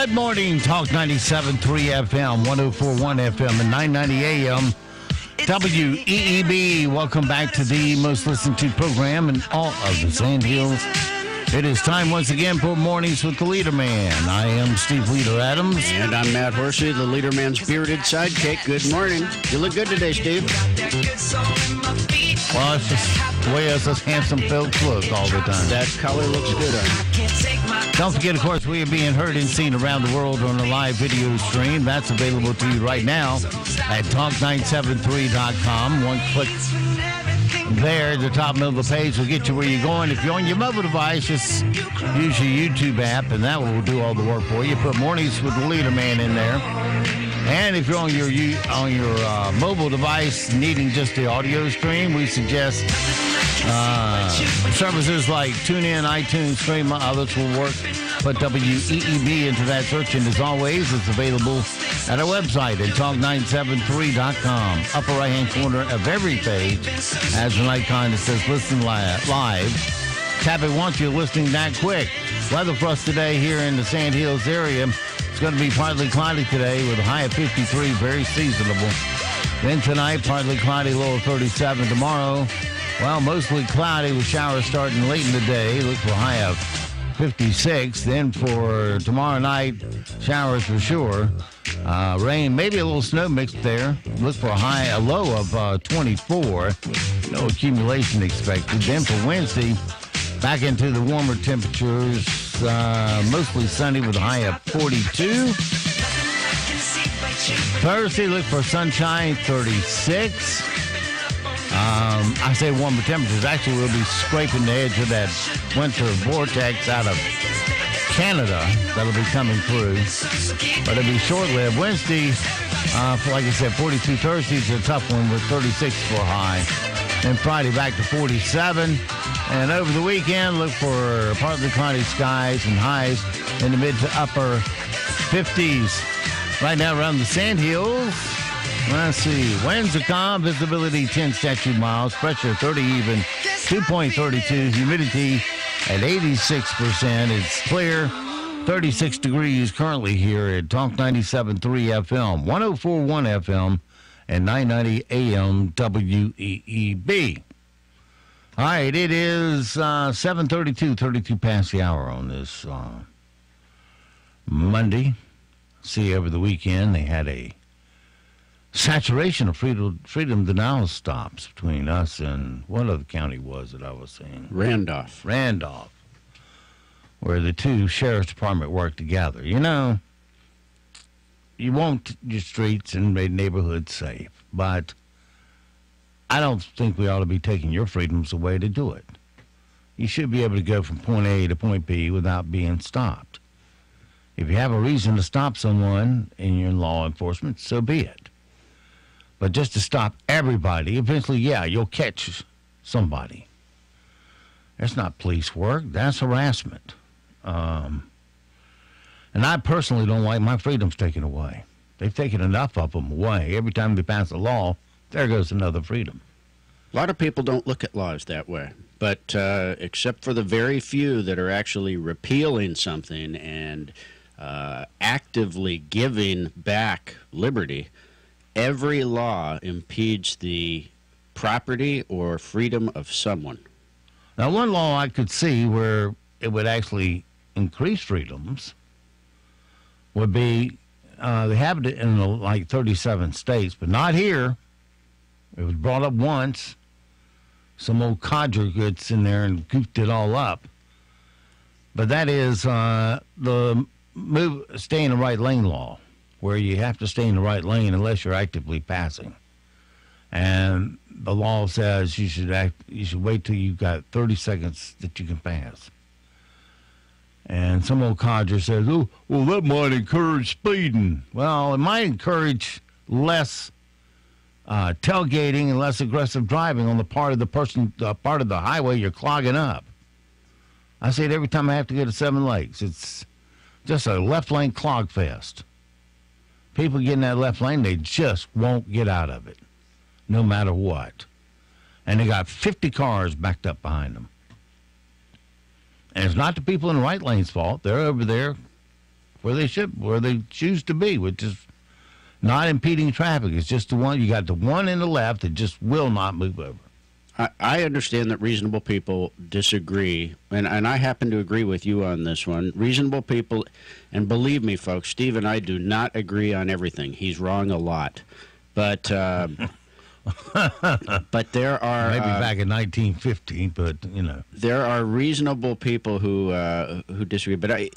Good morning, Talk 97.3 FM, 104.1 FM, and 990 AM. WEEB, welcome back to the most listened to program in all of the Sand Hills. It is time once again for Mornings with the Leader Man. I am Steve Leader Adams. And I'm Matt Horsey, the Leader Man's bearded sidekick. Good morning. You look good today, Steve. Well, it's just the way us handsome folks look all the time. That color looks good on you. Don't forget, of course, we are being heard and seen around the world on a live video stream. That's available to you right now at talk973.com. One click there at the top middle of the page will get you where you're going. If you're on your mobile device, just use your YouTube app, and that will do all the work for you. Put Mornings with the Leader Man in there. And if you're on your mobile device needing just the audio stream, we suggest services like TuneIn, iTunes, Stream, others will work. Put WEEB into that search, and as always, it's available at our website at talk973.com. Upper right-hand corner of every page has an icon that says Listen Live. Tap it once you're listening that quick. Weather for us today here in the Sand Hills area. It's going to be partly cloudy today with a high of 53, very seasonable. Then tonight, partly cloudy, low of 37. Tomorrow, well, mostly cloudy with showers starting late in the day. Look for a high of 56. Then for tomorrow night, showers for sure. Rain, maybe a little snow mixed there. Look for a low of 24. No accumulation expected. Then for Wednesday, back into the warmer temperatures. Mostly sunny with a high of 42. Thursday, look for sunshine, 36. I say warmer temperatures. Actually, we'll be scraping the edge of that winter vortex out of Canada that'll be coming through. But it'll be short-lived. Wednesday, like I said, 42. Thursday's a tough one with 36 for a high. Then Friday back to 47. And over the weekend, look for partly cloudy skies and highs in the mid to upper 50s. Right now around the Sand Hills, let's see, winds are calm, visibility 10 statute miles, pressure 30 even, 2.32, humidity at 86%. It's clear, 36 degrees currently here at Talk 97.3 FM, 104.1 FM, and 990 AM WEEB. All right, it is 7:32, 32 past the hour on this Monday. See, over the weekend, they had a saturation of freedom denial stops between us and what other county was it I was saying? Randolph, where the two sheriff's department work together. You know, you want your streets and neighborhoods safe, but I don't think we ought to be taking your freedoms away to do it. You should be able to go from point A to point B without being stopped. If you have a reason to stop someone and you're in law enforcement, so be it. But just to stop everybody, eventually, yeah, you'll catch somebody. That's not police work. That's harassment. And I personally don't like my freedoms taken away. They've taken enough of them away. Every time they pass a law, there goes another freedom. A lot of people don't look at laws that way, but except for the very few that are actually repealing something and actively giving back liberty, every law impedes the property or freedom of someone. Now, one law I could see where it would actually increase freedoms would be, they have it in like 37 states, but not here. It was brought up once. Some old codger gets in there and goofed it all up. But that is the stay in the right lane law, where you have to stay in the right lane unless you're actively passing. And the law says you should wait till you've got 30 seconds that you can pass. And some old codger says, oh, well, that might encourage speeding. Well, it might encourage less tailgating and less aggressive driving on the part of part of the highway you're clogging up. I say it every time I have to go to Seven Lakes. It's just a left lane clog fest. People get in that left lane, they just won't get out of it, no matter what. And they got 50 cars backed up behind them. And it's not the people in the right lane's fault. They're over there where they choose to be, which is not impeding traffic. It's just the one, you got the one in the left that just will not move over. I understand that reasonable people disagree, and I happen to agree with you on this one. Reasonable people, and believe me, folks, Steve and I do not agree on everything. He's wrong a lot. But but there are... Maybe back in 1915, but, you know. There are reasonable people who disagree. But,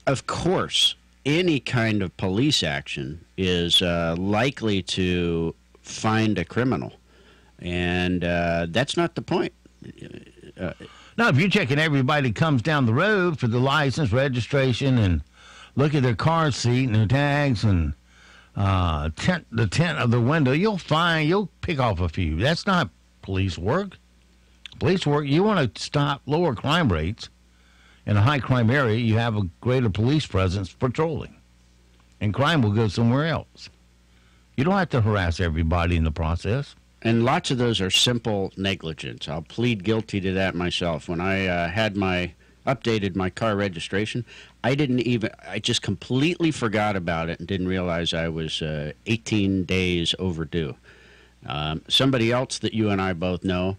of course, any kind of police action is likely to find a criminal. And that's not the point. No, if you're checking everybody that comes down the road for the license, registration, and look at their car seat and their tags and the tint of the window, you'll pick off a few. That's not police work. Police work, you want to stop lower crime rates. In a high crime area, you have a greater police presence patrolling. And crime will go somewhere else. You don't have to harass everybody in the process. And lots of those are simple negligence. I'll plead guilty to that myself. When I updated my car registration, I just completely forgot about it and didn't realize I was 18 days overdue. Somebody else that you and I both know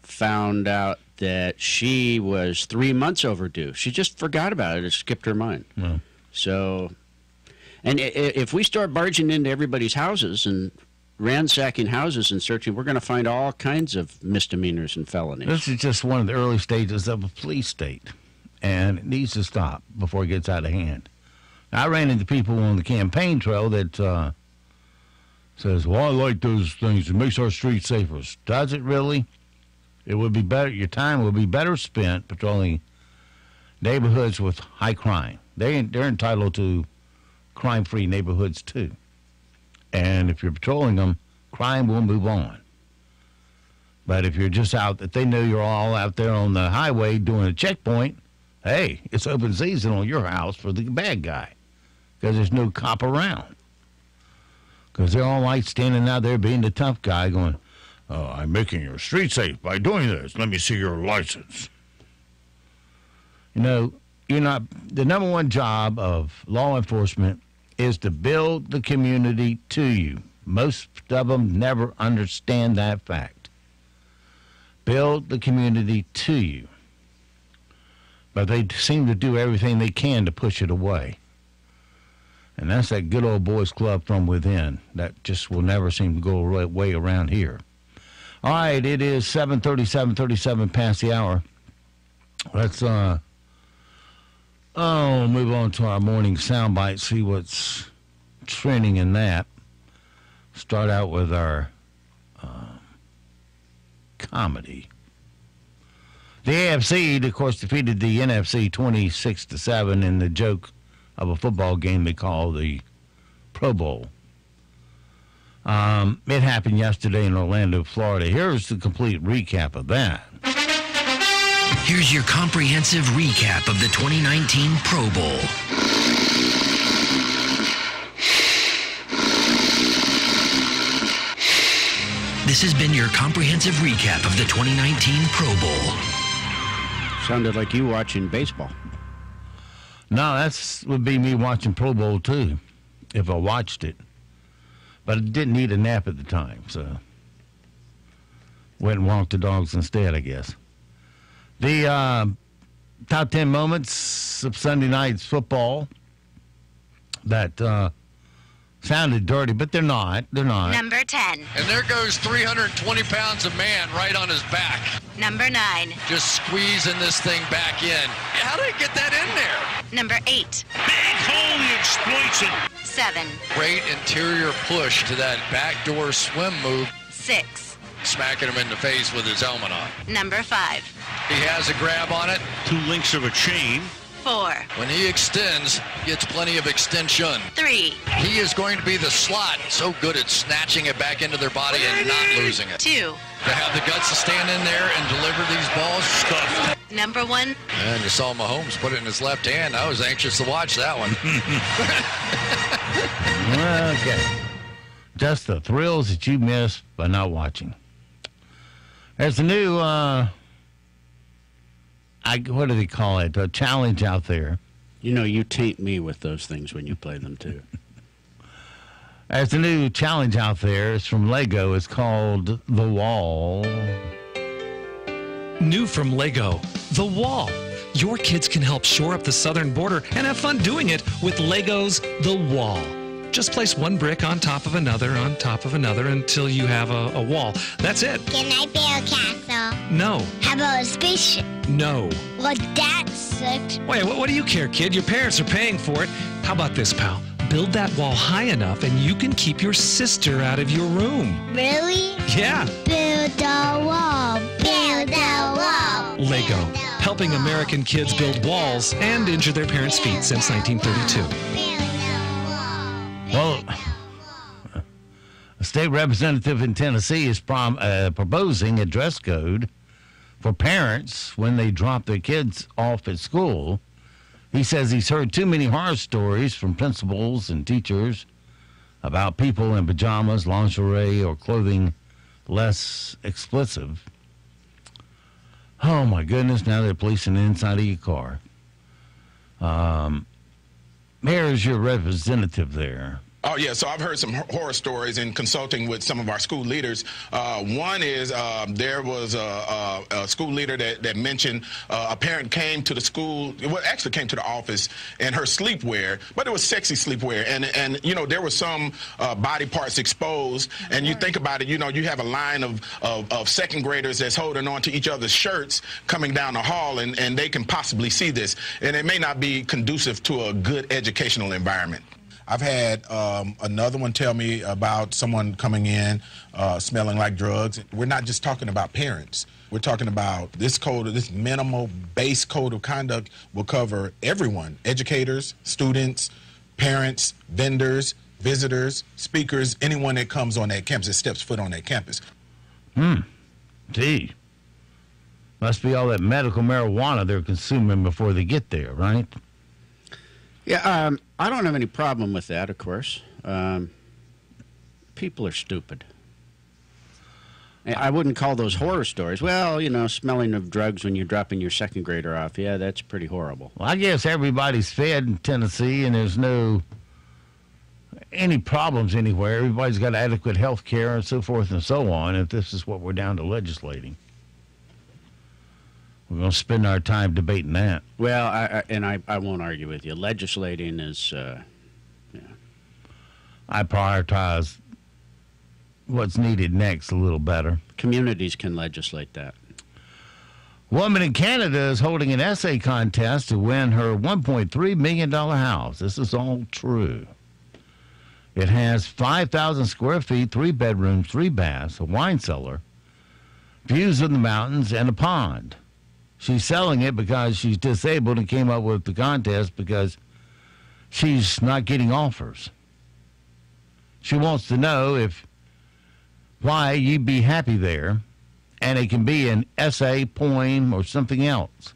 found out that she was 3 months overdue. She just forgot about it. It skipped her mind. Yeah. So, and if we start barging into everybody's houses and ransacking houses and searching, we're going to find all kinds of misdemeanors and felonies. This is just one of the early stages of a police state, and it needs to stop before it gets out of hand. I ran into people on the campaign trail that says, well, I like those things. It makes our streets safer. Does it really? It would be better. Your time would be better spent patrolling neighborhoods with high crime. They're entitled to crime-free neighborhoods, too. And if you're patrolling them, crime will move on. But if you're just out, if they know you're all out there on the highway doing a checkpoint, hey, it's open season on your house for the bad guy because there's no cop around. Because they're all like standing out there being the tough guy going, oh, I'm making your street safe by doing this. Let me see your license. You know, the number one job of law enforcement is to build the community to you. Most of them never understand that fact. Build the community to you. But they seem to do everything they can to push it away. And that's that good old boys club from within that just will never seem to go away around here. All right, it is 7:37 past the hour. Let's move on to our morning soundbite, see what's trending in that. Start out with our comedy. The AFC, of course, defeated the NFC 26-7 in the joke of a football game they call the Pro Bowl. It happened yesterday in Orlando, Florida. Here's the complete recap of that. Here's your comprehensive recap of the 2019 Pro Bowl. This has been your comprehensive recap of the 2019 Pro Bowl. Sounded like you watching baseball. No, that would be me watching Pro Bowl, too, if I watched it. But I didn't need a nap at the time, so went and walked the dogs instead, I guess. The top 10 moments of Sunday night's football that sounded dirty, but they're not. They're not. Number 10. And there goes 320 pounds of man right on his back. Number 9. Just squeezing this thing back in. How did he get that in there? Number 8. Big hole, he exploits it. 7. Great interior push to that backdoor swim move. 6. Smacking him in the face with his helmet on. Number 5. He has a grab on it. 2 links of a chain. 4. When he extends, he gets plenty of extension. 3. He is going to be the slot, so good at snatching it back into their body and not losing it. 2. To have the guts to stand in there and deliver these balls, stuffed. Number 1. And you saw Mahomes put it in his left hand. I was anxious to watch that one. Okay. Just the thrills that you miss by not watching. There's a new, what do they call it? A challenge out there. You know, you taint me with those things when you play them, too. There's a new challenge out there. It's from Lego. It's called The Wall. New from Lego, The Wall. Your kids can help shore up the southern border and have fun doing it with Lego's The Wall. Just place one brick on top of another until you have a wall. That's it. Can I build a castle? No. How about a spaceship? No. Well, that sucks. Wait, what do you care, kid? Your parents are paying for it. How about this, pal? Build that wall high enough and you can keep your sister out of your room. Really? Yeah. Build a wall. Build a wall. Lego, helping American kids build walls and injure their parents' feet since 1932. Well, a state representative in Tennessee is proposing a dress code for parents when they drop their kids off at school. He says he's heard too many horror stories from principals and teachers about people in pajamas, lingerie, or clothing less explicit. Oh, my goodness, now they're policing the inside of your car. Mayor's your representative there. Oh, yeah, so I've heard some horror stories in consulting with some of our school leaders. One is there was a school leader that mentioned a parent came to the school, well, actually came to the office in her sleepwear, but it was sexy sleepwear. And you know, there were some body parts exposed. And you think about it, you know, you have a line of second graders that's holding on to each other's shirts coming down the hall, and they can possibly see this. And it may not be conducive to a good educational environment. I've had another one tell me about someone coming in smelling like drugs. We're not just talking about parents. We're talking about this code, this minimal base code of conduct will cover everyone, educators, students, parents, vendors, visitors, speakers, anyone that comes on that campus, that steps foot on that campus. Gee. Must be all that medical marijuana they're consuming before they get there, right? Yeah, I don't have any problem with that, of course. People are stupid. I wouldn't call those horror stories. Well, you know, smelling of drugs when you're dropping your second grader off. Yeah, that's pretty horrible. Well, I guess everybody's fed in Tennessee, and there's no any problems anywhere. Everybody's got adequate health care and so forth and so on, if this is what we're down to legislating. We're going to spend our time debating that. Well, I won't argue with you. Legislating is, yeah. I prioritize what's needed next a little better. Communities can legislate that. Woman in Canada is holding an essay contest to win her $1.3 million house. This is all true. It has 5,000 square feet, 3 bedrooms, 3 baths, a wine cellar, views of the mountains, and a pond. She's selling it because she's disabled and came up with the contest because she's not getting offers. She wants to know why you'd be happy there, and it can be an essay, poem, or something else.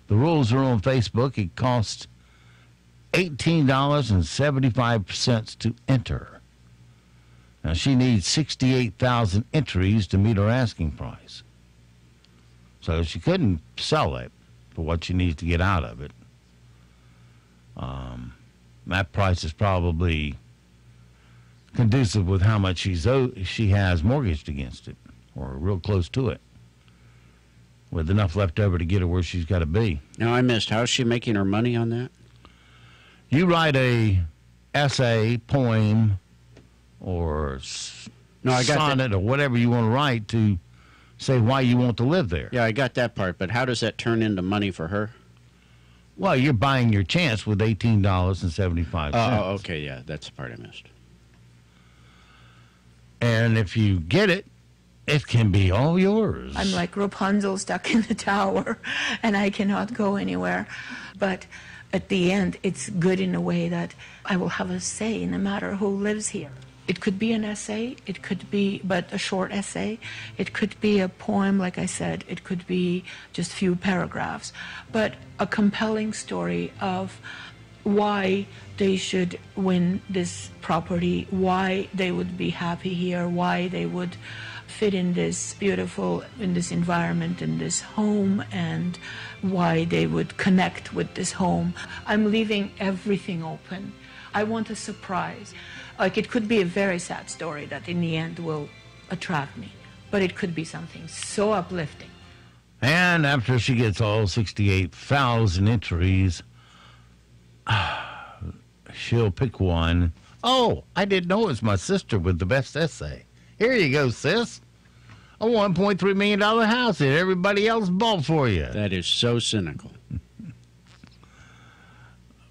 The rules are on Facebook. It costs $18.75 to enter. Now, she needs 68,000 entries to meet her asking price. So she couldn't sell it for what she needs to get out of it. That price is probably conducive with how much she has mortgaged against it, or real close to it, with enough left over to get her where she's got to be. Now, I missed. How is she making her money on that? You write a essay, poem, or sonnet, or whatever you want to write to say why you want to live there. Yeah, I got that part, but how does that turn into money for her? Well, you're buying your chance with $18.75. Oh, okay, yeah, that's the part I missed. And if you get it, it can be all yours. I'm like Rapunzel stuck in the tower, and I cannot go anywhere. But at the end, it's good in a way that I will have a say no matter who lives here. It could be an essay, it could be but a short essay, it could be a poem, like I said, it could be just a few paragraphs, but a compelling story of why they should win this property, why they would be happy here, why they would fit in this environment, in this home, and why they would connect with this home. I'm leaving everything open. I want a surprise. Like, it could be a very sad story that in the end will attract me, but it could be something so uplifting. And after she gets all 68,000 entries, she'll pick one. Oh, I didn't know it was my sister with the best essay. Here you go, sis. A $1.3 million house that everybody else bought for you. That is so cynical.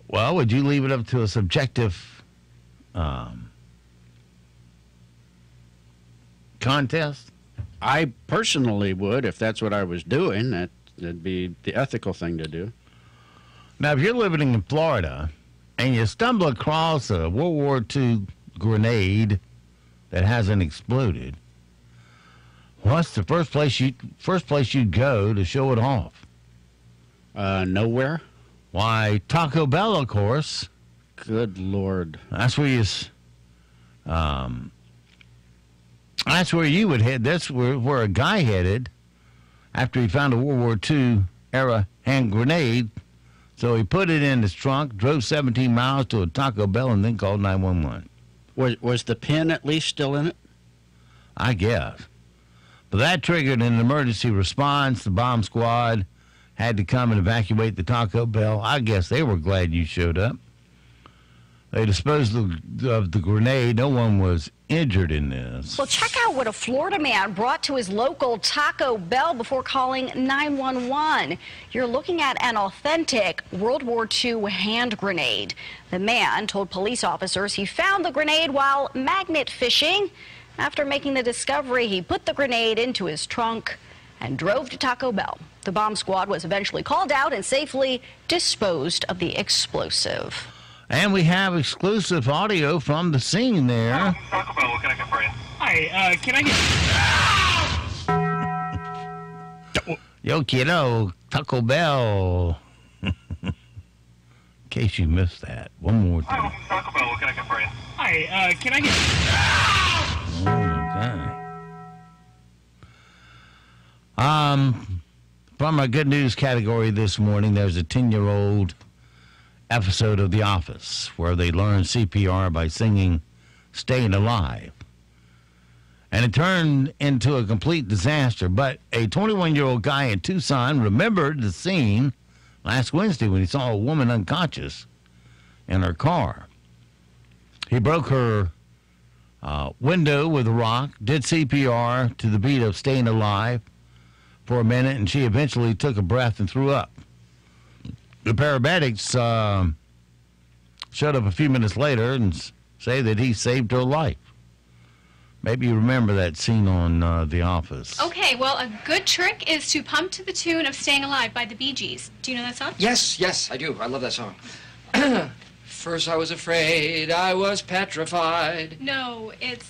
Well, would you leave it up to a subjective contest? I personally would, if that's what I was doing. That'd be the ethical thing to do. Now, if you're living in Florida and you stumble across a World War II grenade that hasn't exploded, what's the first place you'd go to show it off? Nowhere. Why, Taco Bell, of course. Good Lord. That's where you would head. That's where a guy headed after he found a World War II era hand grenade. So he put it in his trunk, drove 17 miles to a Taco Bell, and then called 911. Was the pin at least still in it? I guess. But that triggered an emergency response. The bomb squad had to come and evacuate the Taco Bell. I guess they were glad you showed up. They disposed of the grenade. No one was injured in this. Well, check out what a Florida man brought to his local Taco Bell before calling 911. You're looking at an authentic World War II hand grenade. The man told police officers he found the grenade while magnet fishing. After making the discovery, he put the grenade into his trunk and drove to Taco Bell. The bomb squad was eventually called out and safely disposed of the explosive. And we have exclusive audio from the scene there. Taco Bell, what can I get for you? Hi, can I get... Yo, kiddo, Taco Bell. In case you missed that, one more time. Taco Bell, what can I get for you? Hi, can I get... Oh, okay. From our good news category this morning, there's a 10-year-old episode of The Office where they learn CPR by singing Staying Alive. And it turned into a complete disaster, but a 21-year-old guy in Tucson remembered the scene last Wednesday when he saw a woman unconscious in her car. He broke her window with a rock, did CPR to the beat of Staying Alive for a minute, and she eventually took a breath and threw up. The paramedics showed up a few minutes later and say that he saved her life. Maybe you remember that scene on The Office. Okay, well, a good trick is to pump to the tune of Staying Alive by the Bee Gees. Do you know that song? Yes, I do. I love that song. First I was afraid, I was petrified. No, it's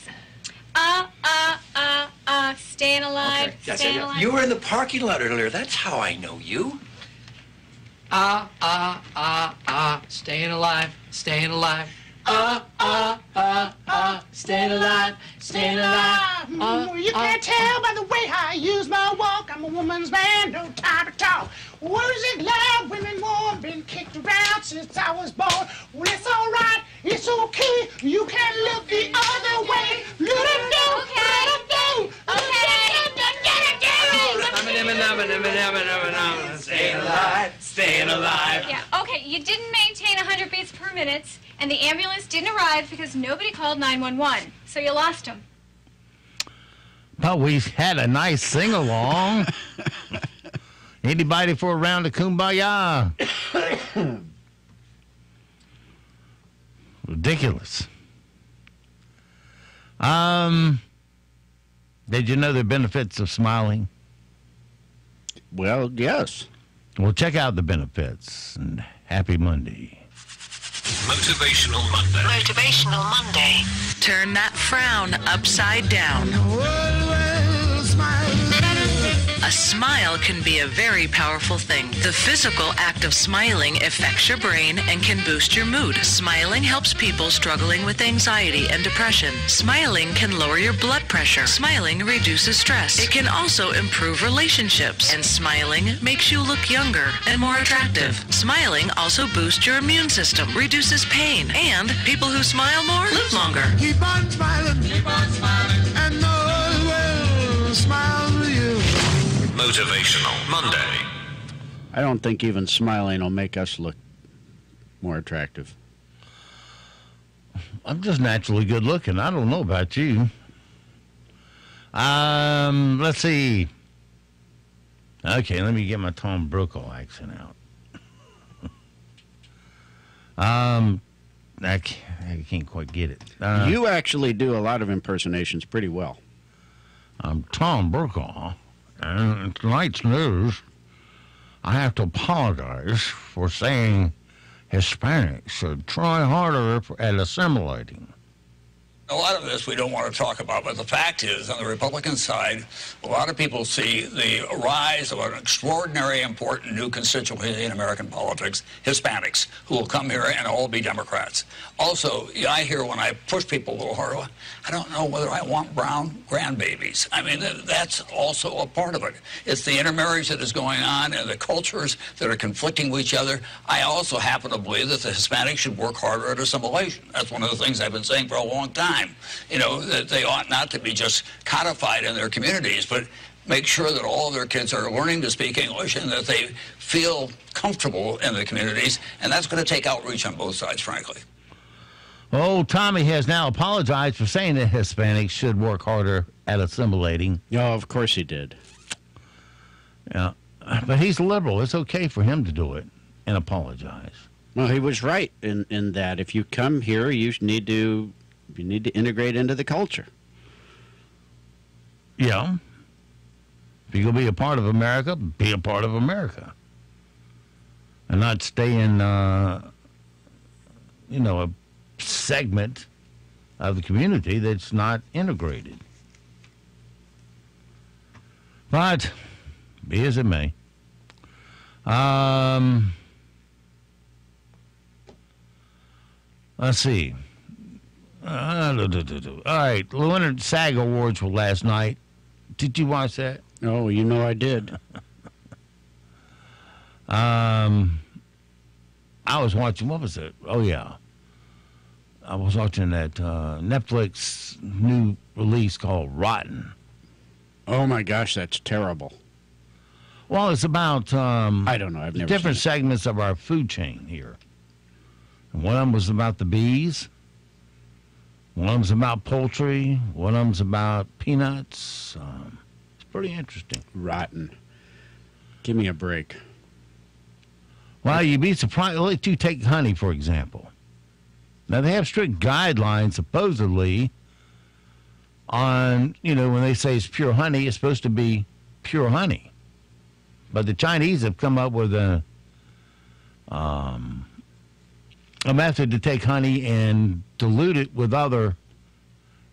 Staying Alive, okay. Staying Alive. You were in the parking lot earlier. That's how I know you. Staying alive, staying alive. Staying alive, staying alive. You can't tell by the way I use my walk. I'm a woman's man, no time to talk. Words it loud, women warm, been kicked around since I was born. Well, it's all right, it's okay. You can look the other way. Let it go, let it go. Staying alive, staying alive. Yeah, okay, you didn't maintain 100 beats per minute, and the ambulance didn't arrive because nobody called 911, so you lost him. But we had a nice sing-along. Anybody for a round of Kumbaya? Ridiculous. Did you know the benefits of smiling? Well, yes. Well, check out the benefits, and happy Monday. Motivational Monday. Motivational Monday. Turn that frown upside down. A smile can be a very powerful thing. The physical act of smiling affects your brain and can boost your mood. Smiling helps people struggling with anxiety and depression. Smiling can lower your blood pressure. Smiling reduces stress. It can also improve relationships. And smiling makes you look younger and more attractive. Smiling also boosts your immune system, reduces pain, and people who smile more live longer. Keep on smiling, and the whole world smiles with you. Motivational Monday. I don't think even smiling will make us look more attractive. I'm just naturally good looking. I don't know about you. Let's see. Okay, let me get my Tom Brokaw accent out. I can't quite get it. You actually do a lot of impersonations pretty well. I'm Tom Brokaw, and in tonight's news, I have to apologize for saying Hispanics should try harder at assimilating. A lot of this we don't want to talk about, but the fact is, on the Republican side, a lot of people see the rise of an extraordinary, important new constituency in American politics, Hispanics, who will come here and all be Democrats. Also, I hear when I push people a little harder, I don't know whether I want brown grandbabies. I mean, that's also a part of it. It's the intermarriage that is going on and the cultures that are conflicting with each other. I also happen to believe that the Hispanics should work harder at assimilation. That's one of the things I've been saying for a long time. You know, that they ought not to be just codified in their communities, but make sure that all of their kids are learning to speak English and that they feel comfortable in the communities, and that's going to take outreach on both sides, frankly. Oh, Tommy has now apologized for saying that Hispanics should work harder at assimilating. Oh, of course he did. Yeah, but he's liberal. It's okay for him to do it and apologize. Well, he was right in that if you come here, you need to integrate into the culture. Yeah. If you're going to be a part of America, be a part of America. And not stay in, a segment of the community that's not integrated. But, be as it may. Let's see. All right, the Leonard SAG Awards were last night. Did you watch that? Oh, you know I did. I was watching, what was it? Oh, yeah. I was watching that Netflix new release called Rotten. Oh, my gosh, that's terrible. Well, it's about I don't know. I've never different segments of our food chain here. And one of them was about the bees. One of them's about poultry. One of them's about peanuts. It's pretty interesting. Rotten. Give me a break. Well, you'd be surprised. Let you take honey, for example. Now, they have strict guidelines, supposedly, on, when they say it's pure honey, it's supposed to be pure honey. But the Chinese have come up with a method to take honey and dilute it with other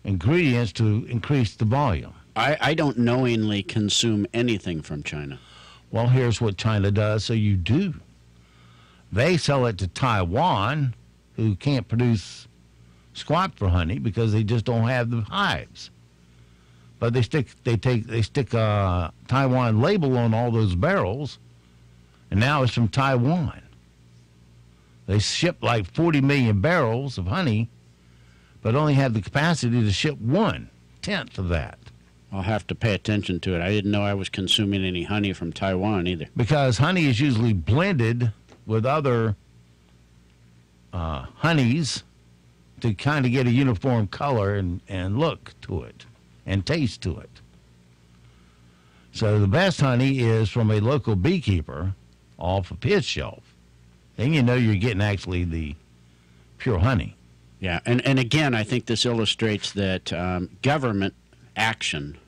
ingredients to increase the volume. I don't knowingly consume anything from China. Well, here's what China does, so you do. They sell it to Taiwan, who can't produce squat for honey because they just don't have the hives. But they stick a Taiwan label on all those barrels, and now it's from Taiwan. They ship like 40 million barrels of honey, but only have the capacity to ship 1/10 of that. I'll have to pay attention to it. I didn't know I was consuming any honey from Taiwan either. Because honey is usually blended with other honeys to kind of get a uniform color and look to it and taste to it. So the best honey is from a local beekeeper off of his shelf. Then you know you're getting actually the pure honey. Yeah, and again, I think this illustrates that government action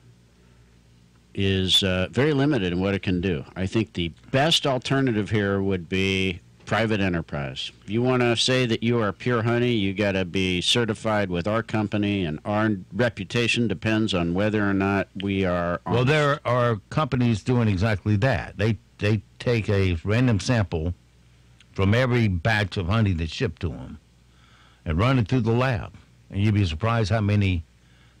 is very limited in what it can do. I think the best alternative here would be private enterprise. If you want to say that you are pure honey, you got to be certified with our company, and our reputation depends on whether or not we are honest. Well, there are companies doing exactly that. They take a random sample from every batch of honey that's shipped to them and run it through the lab. And you'd be surprised how many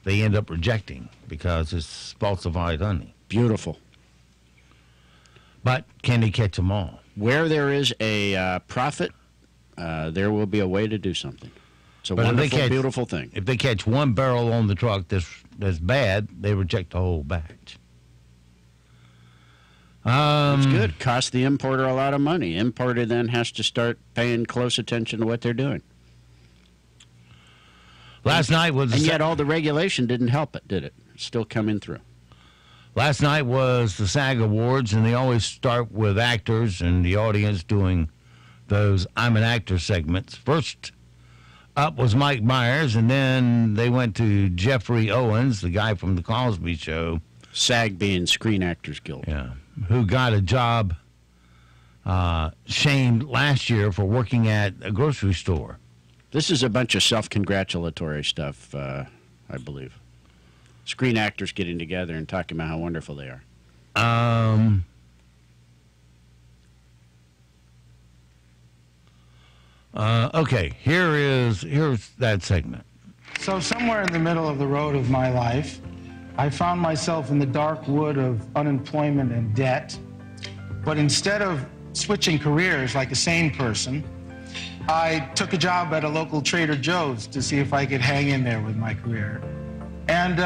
they end up rejecting because it's falsified honey. Beautiful. But can they catch them all? Where there is a profit, there will be a way to do something. It's a wonderful, beautiful thing. If they catch one barrel on the truck that's bad, they reject the whole batch. It's good. Costs the importer a lot of money. Importer then has to start paying close attention to what they're doing. Last night was... And yet all the regulation didn't help it, did it? It's still coming through. Last night was the SAG Awards, and they always start with actors and the audience doing those I'm an Actor segments. First up was Mike Myers, and then they went to Jeffrey Owens, the guy from The Cosby Show. SAG being Screen Actors Guild. Yeah. Who got a job shamed last year for working at a grocery store. This is a bunch of self-congratulatory stuff, I believe. Screen actors getting together and talking about how wonderful they are. Okay, here's that segment. So somewhere in the middle of the road of my life, I found myself in the dark wood of unemployment and debt. But instead of switching careers like a sane person, I took a job at a local Trader Joe's to see if I could hang in there with my career. And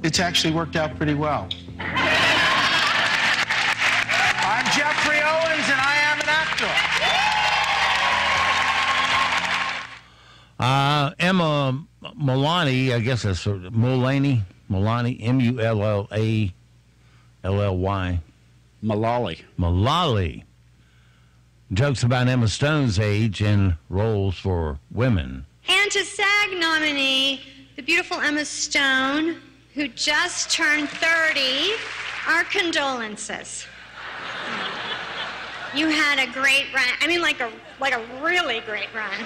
it's actually worked out pretty well. I'm Jeffrey Owens, and I am an actor. Emma Mullaney, I guess that's Mullaney, M-U-L-L-A-L-L-Y. Mullally. Jokes about Emma Stone's age in roles for women. And to SAG nominee, the beautiful Emma Stone, who just turned 30, our condolences. You had a great run. I mean, like a really great run.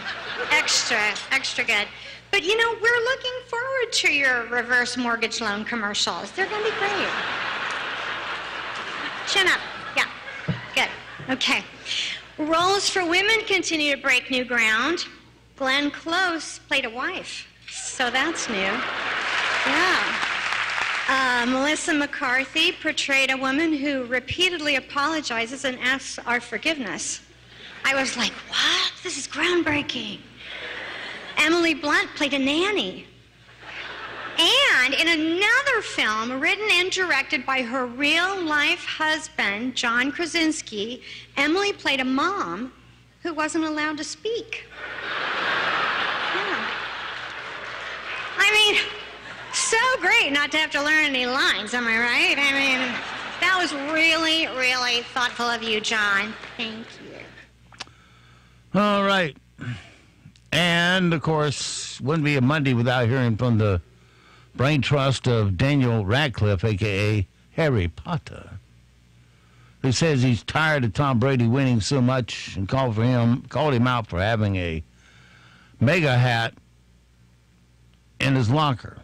Extra good. But, you know, we're looking forward to your reverse mortgage loan commercials. They're going to be great. Chin up. Yeah. Good. Okay. Roles for women continue to break new ground. Glenn Close played a wife, so that's new. Yeah. Melissa McCarthy portrayed a woman who repeatedly apologizes and asks our forgiveness. I was like, what? This is groundbreaking. Emily Blunt played a nanny. And in another film written and directed by her real-life husband, John Krasinski, Emily played a mom who wasn't allowed to speak. Yeah. I mean, so great not to have to learn any lines, am I right? I mean, that was really, really thoughtful of you, John. Thank you. All right. And, of course, wouldn't be a Monday without hearing from the brain trust of Daniel Radcliffe, a.k.a. Harry Potter, who says he's tired of Tom Brady winning so much and called him out for having a mega hat in his locker.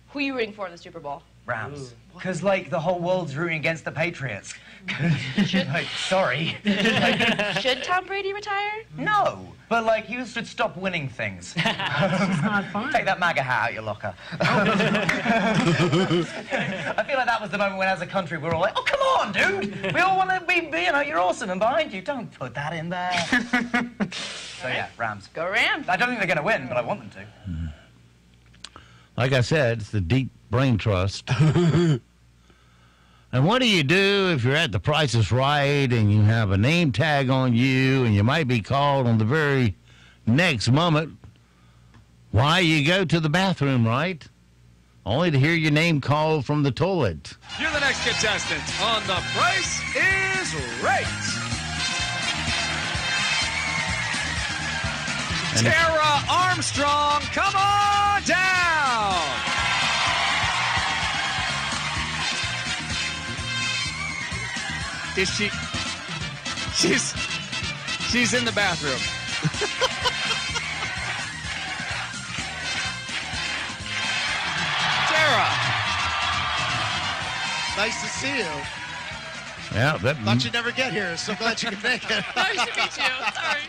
Who are you rooting for in the Super Bowl? Rams. Because, like, the whole world's rooting against the Patriots. Like, sorry. Should Tom Brady retire? No. But, like, he should stop winning things. It's not fun. Take that MAGA hat out your locker. I feel like that was the moment when, as a country, we were all like, oh, come on, dude. We all want to be, you know, you're awesome and behind you. Don't put that in there. So, yeah, Rams. Go Rams. I don't think they're going to win, but I want them to. Like I said, it's the deep brain trust. And what do you do if you're at The Price is Right and you have a name tag on you and you might be called on the very next moment? Why, you go to the bathroom, right? Only to hear your name called from the toilet. You're the next contestant on The Price is Right. Tara Armstrong, come on down. She's in the bathroom. Sarah, nice to see you. Yeah, Thought you'd never get here. So glad you could make it. Nice to meet you. Sorry.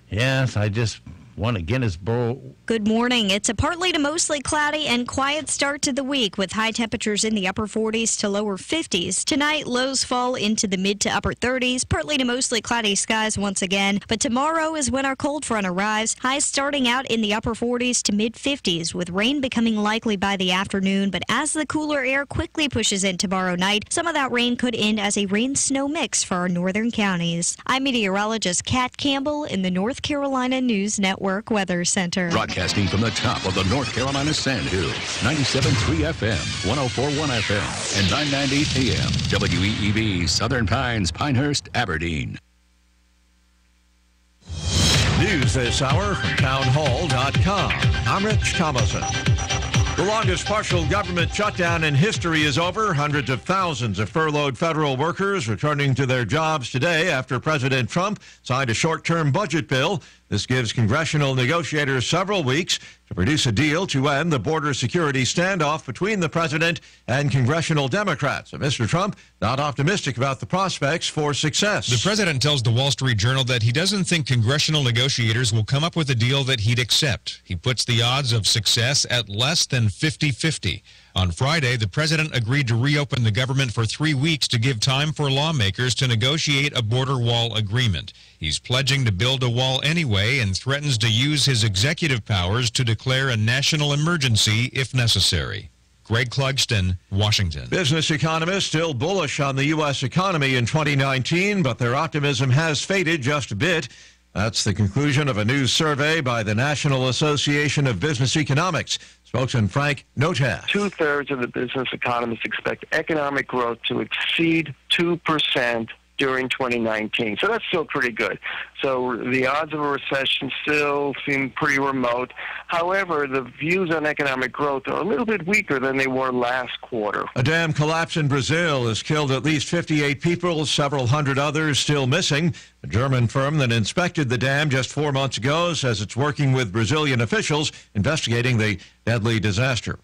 Yes, I just won a Guinness Bowl. Good morning. It's a partly to mostly cloudy and quiet start to the week with high temperatures in the upper 40s to lower 50s. Tonight, lows fall into the mid to upper 30s, partly to mostly cloudy skies once again. But tomorrow is when our cold front arrives. Highs starting out in the upper 40s to mid 50s with rain becoming likely by the afternoon. But as the cooler air quickly pushes in tomorrow night, some of that rain could end as a rain-snow mix for our northern counties. I'm meteorologist Kat Campbell in the North Carolina News Network Weather Center. Broadcasting from the top of the North Carolina Sand Hills, 97.3 FM, 104.1FM, and 990 AM, WEEB, Southern Pines, Pinehurst, Aberdeen. News this hour from townhall.com. I'm Rich Thomason. The longest partial government shutdown in history is over. Hundreds of thousands of furloughed federal workers returning to their jobs today after President Trump signed a short-term budget bill. This gives congressional negotiators several weeks to produce a deal to end the border security standoff between the president and congressional Democrats. And Mr. Trump not optimistic about the prospects for success. The president tells the Wall Street Journal that he doesn't think congressional negotiators will come up with a deal that he'd accept. He puts the odds of success at less than 50-50. On Friday, the president agreed to reopen the government for 3 weeks to give time for lawmakers to negotiate a border wall agreement. He's pledging to build a wall anyway and threatens to use his executive powers to declare a national emergency if necessary. Greg Clugston, Washington. Business economists still bullish on the U.S. economy in 2019, but their optimism has faded just a bit. That's the conclusion of a new survey by the National Association of Business Economics. Spokesman Frank Notas. 2/3 of the business economists expect economic growth to exceed 2% during 2019. So that's still pretty good. So the odds of a recession still seem pretty remote. However, the views on economic growth are a little bit weaker than they were last quarter. A dam collapse in Brazil has killed at least 58 people, several hundred others still missing. The German firm that inspected the dam just 4 months ago says it's working with Brazilian officials investigating the deadly disaster.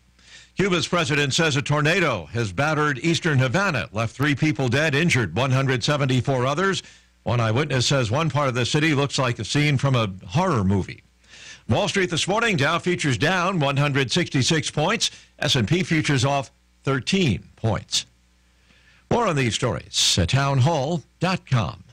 Cuba's president says a tornado has battered eastern Havana, left 3 people dead, injured 174 others. One eyewitness says one part of the city looks like a scene from a horror movie. Wall Street this morning, Dow futures down 166 points. S&P futures off 13 points. More on these stories at townhall.com.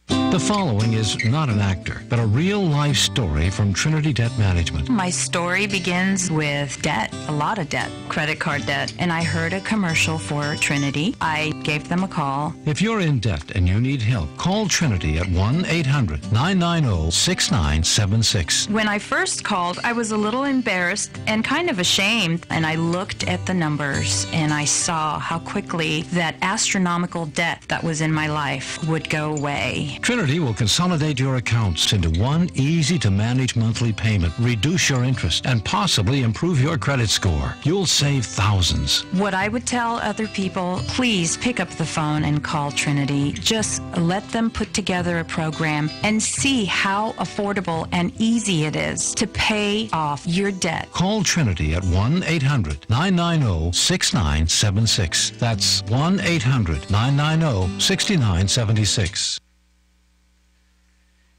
The following is not an actor, but a real-life story from Trinity Debt Management. My story begins with debt, a lot of debt, credit card debt, and I heard a commercial for Trinity. I gave them a call. If you're in debt and you need help, call Trinity at 1-800-990-6976. When I first called, I was a little embarrassed and kind of ashamed, and I looked at the numbers, and I saw how quickly that astronomical debt that was in my life would go away. Trinity will consolidate your accounts into one easy-to-manage monthly payment, reduce your interest, and possibly improve your credit score. You'll save thousands. What I would tell other people, please pick up the phone and call Trinity. Just let them put together a program and see how affordable and easy it is to pay off your debt. Call Trinity at 1-800-990-6976. That's 1-800-990-6976.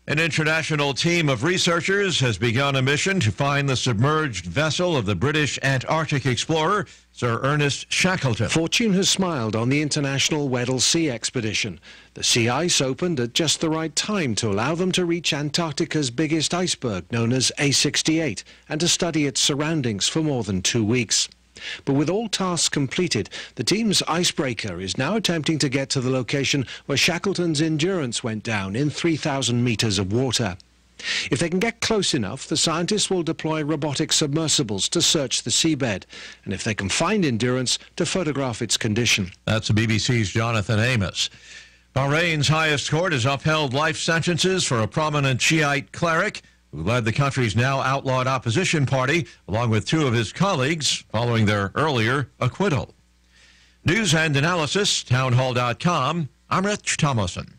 An international team of researchers has begun a mission to find the submerged vessel of the British Antarctic explorer, Sir Ernest Shackleton. Fortune has smiled on the International Weddell Sea Expedition. The sea ice opened at just the right time to allow them to reach Antarctica's biggest iceberg, known as A68, and to study its surroundings for more than 2 weeks. But with all tasks completed, the team's icebreaker is now attempting to get to the location where Shackleton's Endurance went down in 3,000 meters of water. If they can get close enough, the scientists will deploy robotic submersibles to search the seabed, and if they can find Endurance, to photograph its condition. That's the BBC's Jonathan Amos. Bahrain's highest court has upheld life sentences for a prominent Shiite cleric who led the country's now outlawed opposition party, along with 2 of his colleagues, following their earlier acquittal. News and analysis, townhall.com. I'm Rich Thomason.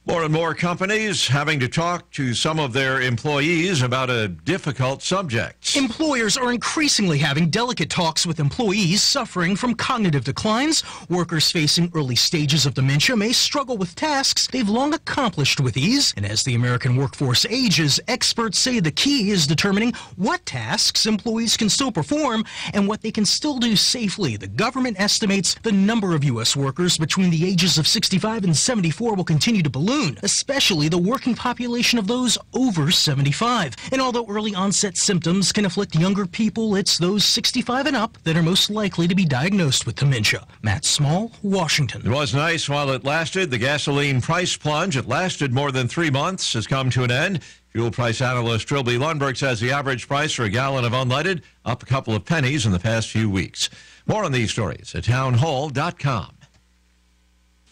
More and more companies having to talk to some of their employees about a difficult subject. Employers are increasingly having delicate talks with employees suffering from cognitive declines. Workers facing early stages of dementia may struggle with tasks they've long accomplished with ease. And as the American workforce ages, experts say the key is determining what tasks employees can still perform and what they can still do safely. The government estimates the number of U.S. workers between the ages of 65 and 74 will continue to balloon, especially the working population of those over 75. And although early onset symptoms can afflict younger people, it's those 65 and up that are most likely to be diagnosed with dementia. Matt Small, Washington. It was nice while it lasted. The gasoline price plunge, it lasted more than 3 months, has come to an end. Fuel price analyst Trilby Lundberg says the average price for a gallon of unleaded up a couple of pennies in the past few weeks. More on these stories at townhall.com.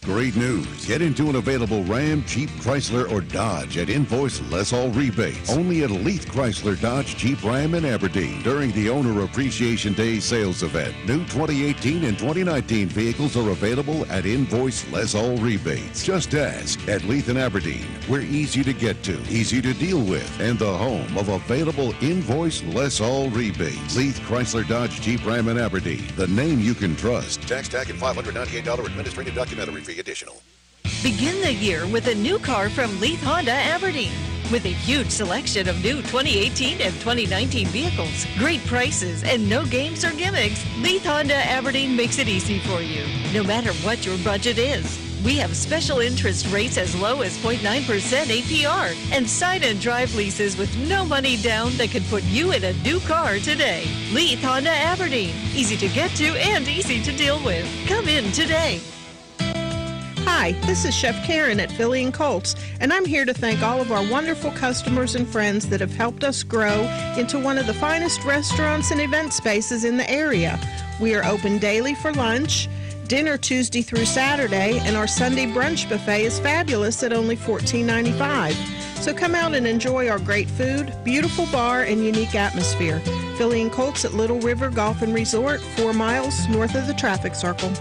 Great news. Get into an available Ram, Jeep, Chrysler, or Dodge at invoice less all rebates. Only at Leith Chrysler, Dodge, Jeep, Ram, in Aberdeen during the Owner Appreciation Day sales event. New 2018 and 2019 vehicles are available at invoice less all rebates. Just ask. At Leith and Aberdeen, we're easy to get to, easy to deal with, and the home of available invoice less all rebates. Leith Chrysler, Dodge, Jeep, Ram, in Aberdeen. The name you can trust. Tax tag and $598 administrative documentary fee additional. Begin the year with a new car from Leith Honda Aberdeen. With a huge selection of new 2018 and 2019 vehicles, great prices, and no games or gimmicks, Leith Honda Aberdeen makes it easy for you, no matter what your budget is. We have special interest rates as low as 0.9% APR and sign and drive leases with no money down that could put you in a new car today. Leith Honda Aberdeen. Easy to get to and easy to deal with. Come in today. Hi, this is Chef Karen at Philly & Colts, and I'm here to thank all of our wonderful customers and friends that have helped us grow into one of the finest restaurants and event spaces in the area. We are open daily for lunch, dinner Tuesday through Saturday, and our Sunday brunch buffet is fabulous at only $14.95. So come out and enjoy our great food, beautiful bar, and unique atmosphere. Philly & Colts at Little River Golf and Resort, 4 miles north of the traffic circle.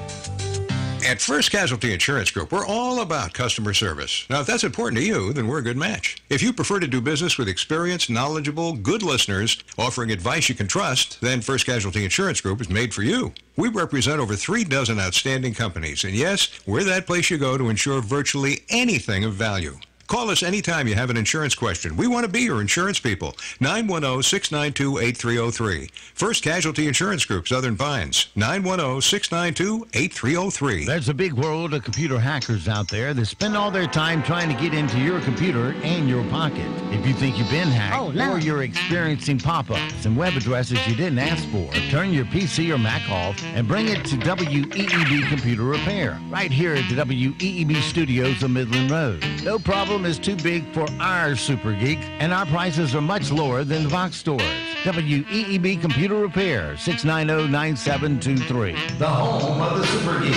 At First Casualty Insurance Group, we're all about customer service. Now, if that's important to you, then we're a good match. If you prefer to do business with experienced, knowledgeable, good listeners offering advice you can trust, then First Casualty Insurance Group is made for you. We represent over 3 dozen outstanding companies, and yes, we're that place you go to insure virtually anything of value. Call us anytime you have an insurance question. We want to be your insurance people. 910-692-8303. First Casualty Insurance Group, Southern Pines. 910-692-8303. There's a big world of computer hackers out there that spend all their time trying to get into your computer and your pocket. If you think you've been hacked or you're experiencing pop-ups and web addresses you didn't ask for, turn your PC or Mac off and bring it to WEEB Computer Repair right here at the WEEB Studios on Midland Road. No problem is too big for our super geek, and our prices are much lower than the box stores. WEEB Computer Repair, 690-9723. The home of the super geek.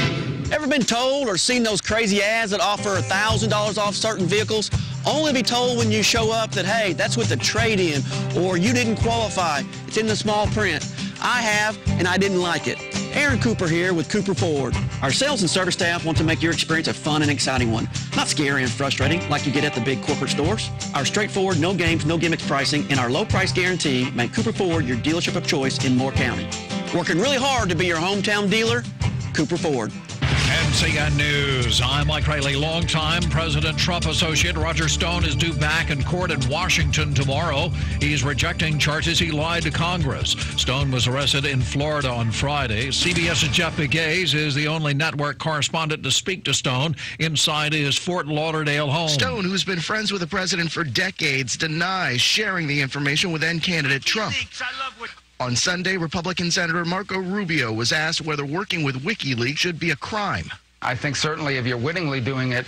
Ever been told or seen those crazy ads that offer $1,000 off certain vehicles? Only be told when you show up that, hey, that's with the trade-in, or you didn't qualify. It's in the small print. I have, and I didn't like it. Aaron Cooper here with Cooper Ford. Our sales and service staff want to make your experience a fun and exciting one. Not scary and frustrating like you get at the big corporate stores. Our straightforward, no games, no gimmicks pricing and our low price guarantee make Cooper Ford your dealership of choice in Moore County. Working really hard to be your hometown dealer, Cooper Ford. NCN News. I'm Mike Rayleigh. Longtime President Trump associate Roger Stone is due back in court in Washington tomorrow. He's rejecting charges he lied to Congress. Stone was arrested in Florida on Friday. CBS's Jeff Begays is the only network correspondent to speak to Stone inside his Fort Lauderdale home. Stone, who's been friends with the president for decades, denies sharing the information with then-candidate Trump. On Sunday, Republican Senator Marco Rubio was asked whether working with WikiLeaks should be a crime. I think certainly if you're wittingly doing it,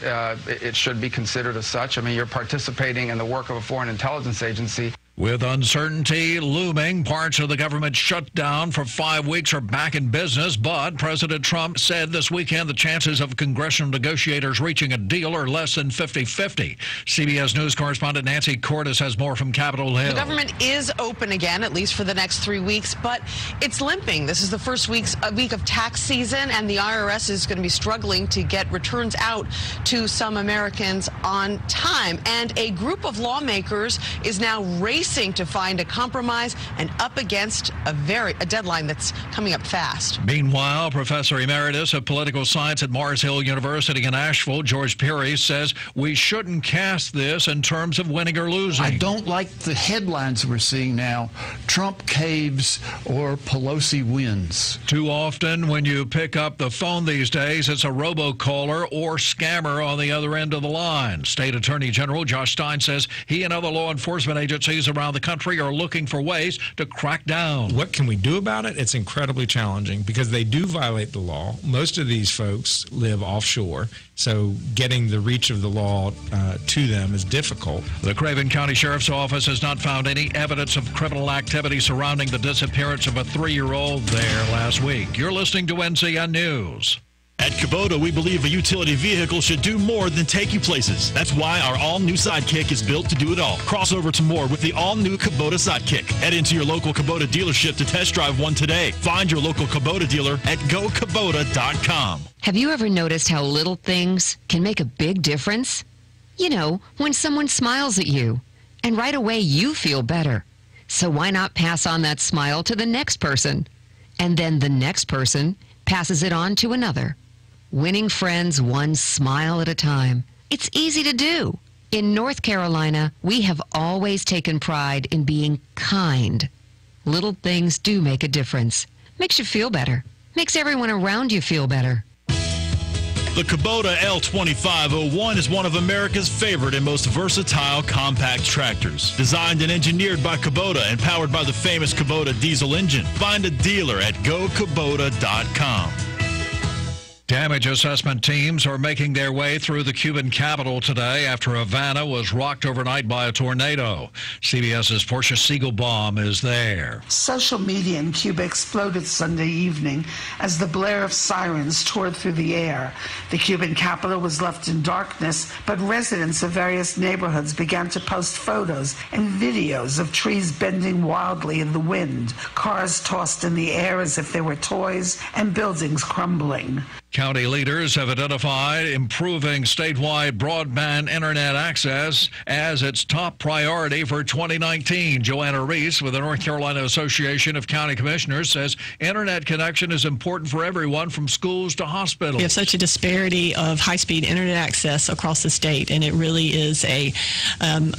it should be considered as such. I mean, you're participating in the work of a foreign intelligence agency. With uncertainty looming, parts of the government shut down for 5 weeks are back in business, but President Trump said this weekend the chances of congressional negotiators reaching a deal are less than 50-50. CBS News correspondent Nancy Cordes has more from Capitol Hill. The government is open again, at least for the next 3 weeks, but it's limping. This is the first week of tax season, and the IRS is going to be struggling to get returns out to some Americans on time. And a group of lawmakers is now racing to find a compromise and up against a deadline that's coming up fast. Meanwhile, Professor Emeritus of Political Science at Mars Hill University in Asheville, George Peary, says we shouldn't cast this in terms of winning or losing. I don't like the headlines we're seeing now. Trump caves or Pelosi wins. Too often when you pick up the phone these days, it's a robocaller or scammer on the other end of the line. State Attorney General Josh Stein says he and other law enforcement agencies around the country are looking for ways to crack down. What can we do about it? It's incredibly challenging because they do violate the law. Most of these folks live offshore, so getting the reach of the law to them is difficult. The Craven County Sheriff's Office has not found any evidence of criminal activity surrounding the disappearance of a 3-year-old there last week. You're listening to NCN News. At Kubota, we believe a utility vehicle should do more than take you places. That's why our all-new Sidekick is built to do it all. Cross over to more with the all-new Kubota Sidekick. Head into your local Kubota dealership to test drive one today. Find your local Kubota dealer at gokubota.com. Have you ever noticed how little things can make a big difference? You know, when someone smiles at you, and right away you feel better. So why not pass on that smile to the next person? And then the next person passes it on to another. Winning friends one smile at a time. It's easy to do. In North Carolina, we have always taken pride in being kind. Little things do make a difference. Makes you feel better. Makes everyone around you feel better. The Kubota L2501 is one of America's favorite and most versatile compact tractors. Designed and engineered by Kubota and powered by the famous Kubota diesel engine. Find a dealer at gokubota.com. Damage assessment teams are making their way through the Cuban capital today after Havana was rocked overnight by a tornado. CBS's Portia Siegelbaum is there. Social media in Cuba exploded Sunday evening as the blare of sirens tore through the air. The Cuban capital was left in darkness, but residents of various neighborhoods began to post photos and videos of trees bending wildly in the wind, cars tossed in the air as if they were toys, and buildings crumbling. County leaders have identified improving statewide broadband internet access as its top priority for 2019. Joanna Reese with the North Carolina Association of County Commissioners says internet connection is important for everyone from schools to hospitals. We have such a disparity of high-speed internet access across the state, and it really is a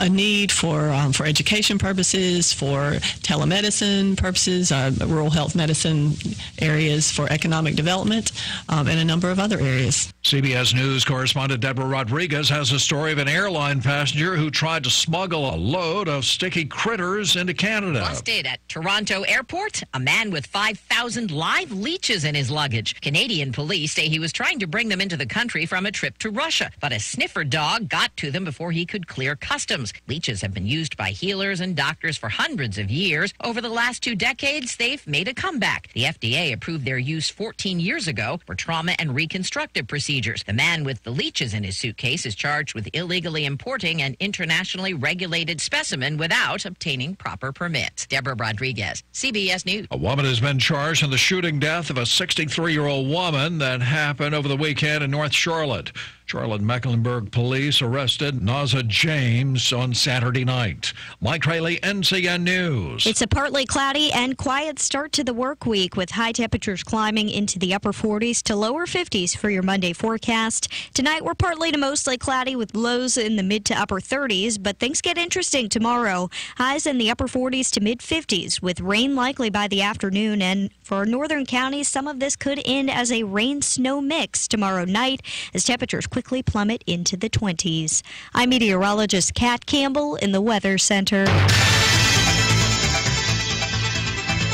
need for education purposes, for telemedicine purposes, rural health medicine areas, for economic development, and a number of other areas. CBS News correspondent Deborah Rodriguez has a story of an airline passenger who tried to smuggle a load of sticky critters into Canada. Busted at Toronto Airport, a man with 5,000 live leeches in his luggage. Canadian police say he was trying to bring them into the country from a trip to Russia, but a sniffer dog got to them before he could clear customs. Leeches have been used by healers and doctors for hundreds of years. Over the last 2 decades, they've made a comeback. The FDA approved their use 14 years ago for trauma and reconstructive procedures. The man with the leeches in his suitcase is charged with illegally importing an internationally regulated specimen without obtaining proper permits. Deborah Rodriguez, CBS News. A woman has been charged in the shooting death of a 63-year-old woman that happened over the weekend in North Charlotte. Charlotte-Mecklenburg police arrested Naza James on Saturday night. Mike Rayleigh, NCN News. It's a partly cloudy and quiet start to the work week with high temperatures climbing into the upper 40s to lower 50s for your Monday forecast. Tonight, we're partly to mostly cloudy with lows in the mid to upper 30s, but things get interesting tomorrow. Highs in the upper 40s to mid 50s with rain likely by the afternoon. And for our northern counties, some of this could end as a rain-snow mix tomorrow night as temperatures quickly plummet into the 20s. I'm meteorologist Kat Campbell in the Weather Center.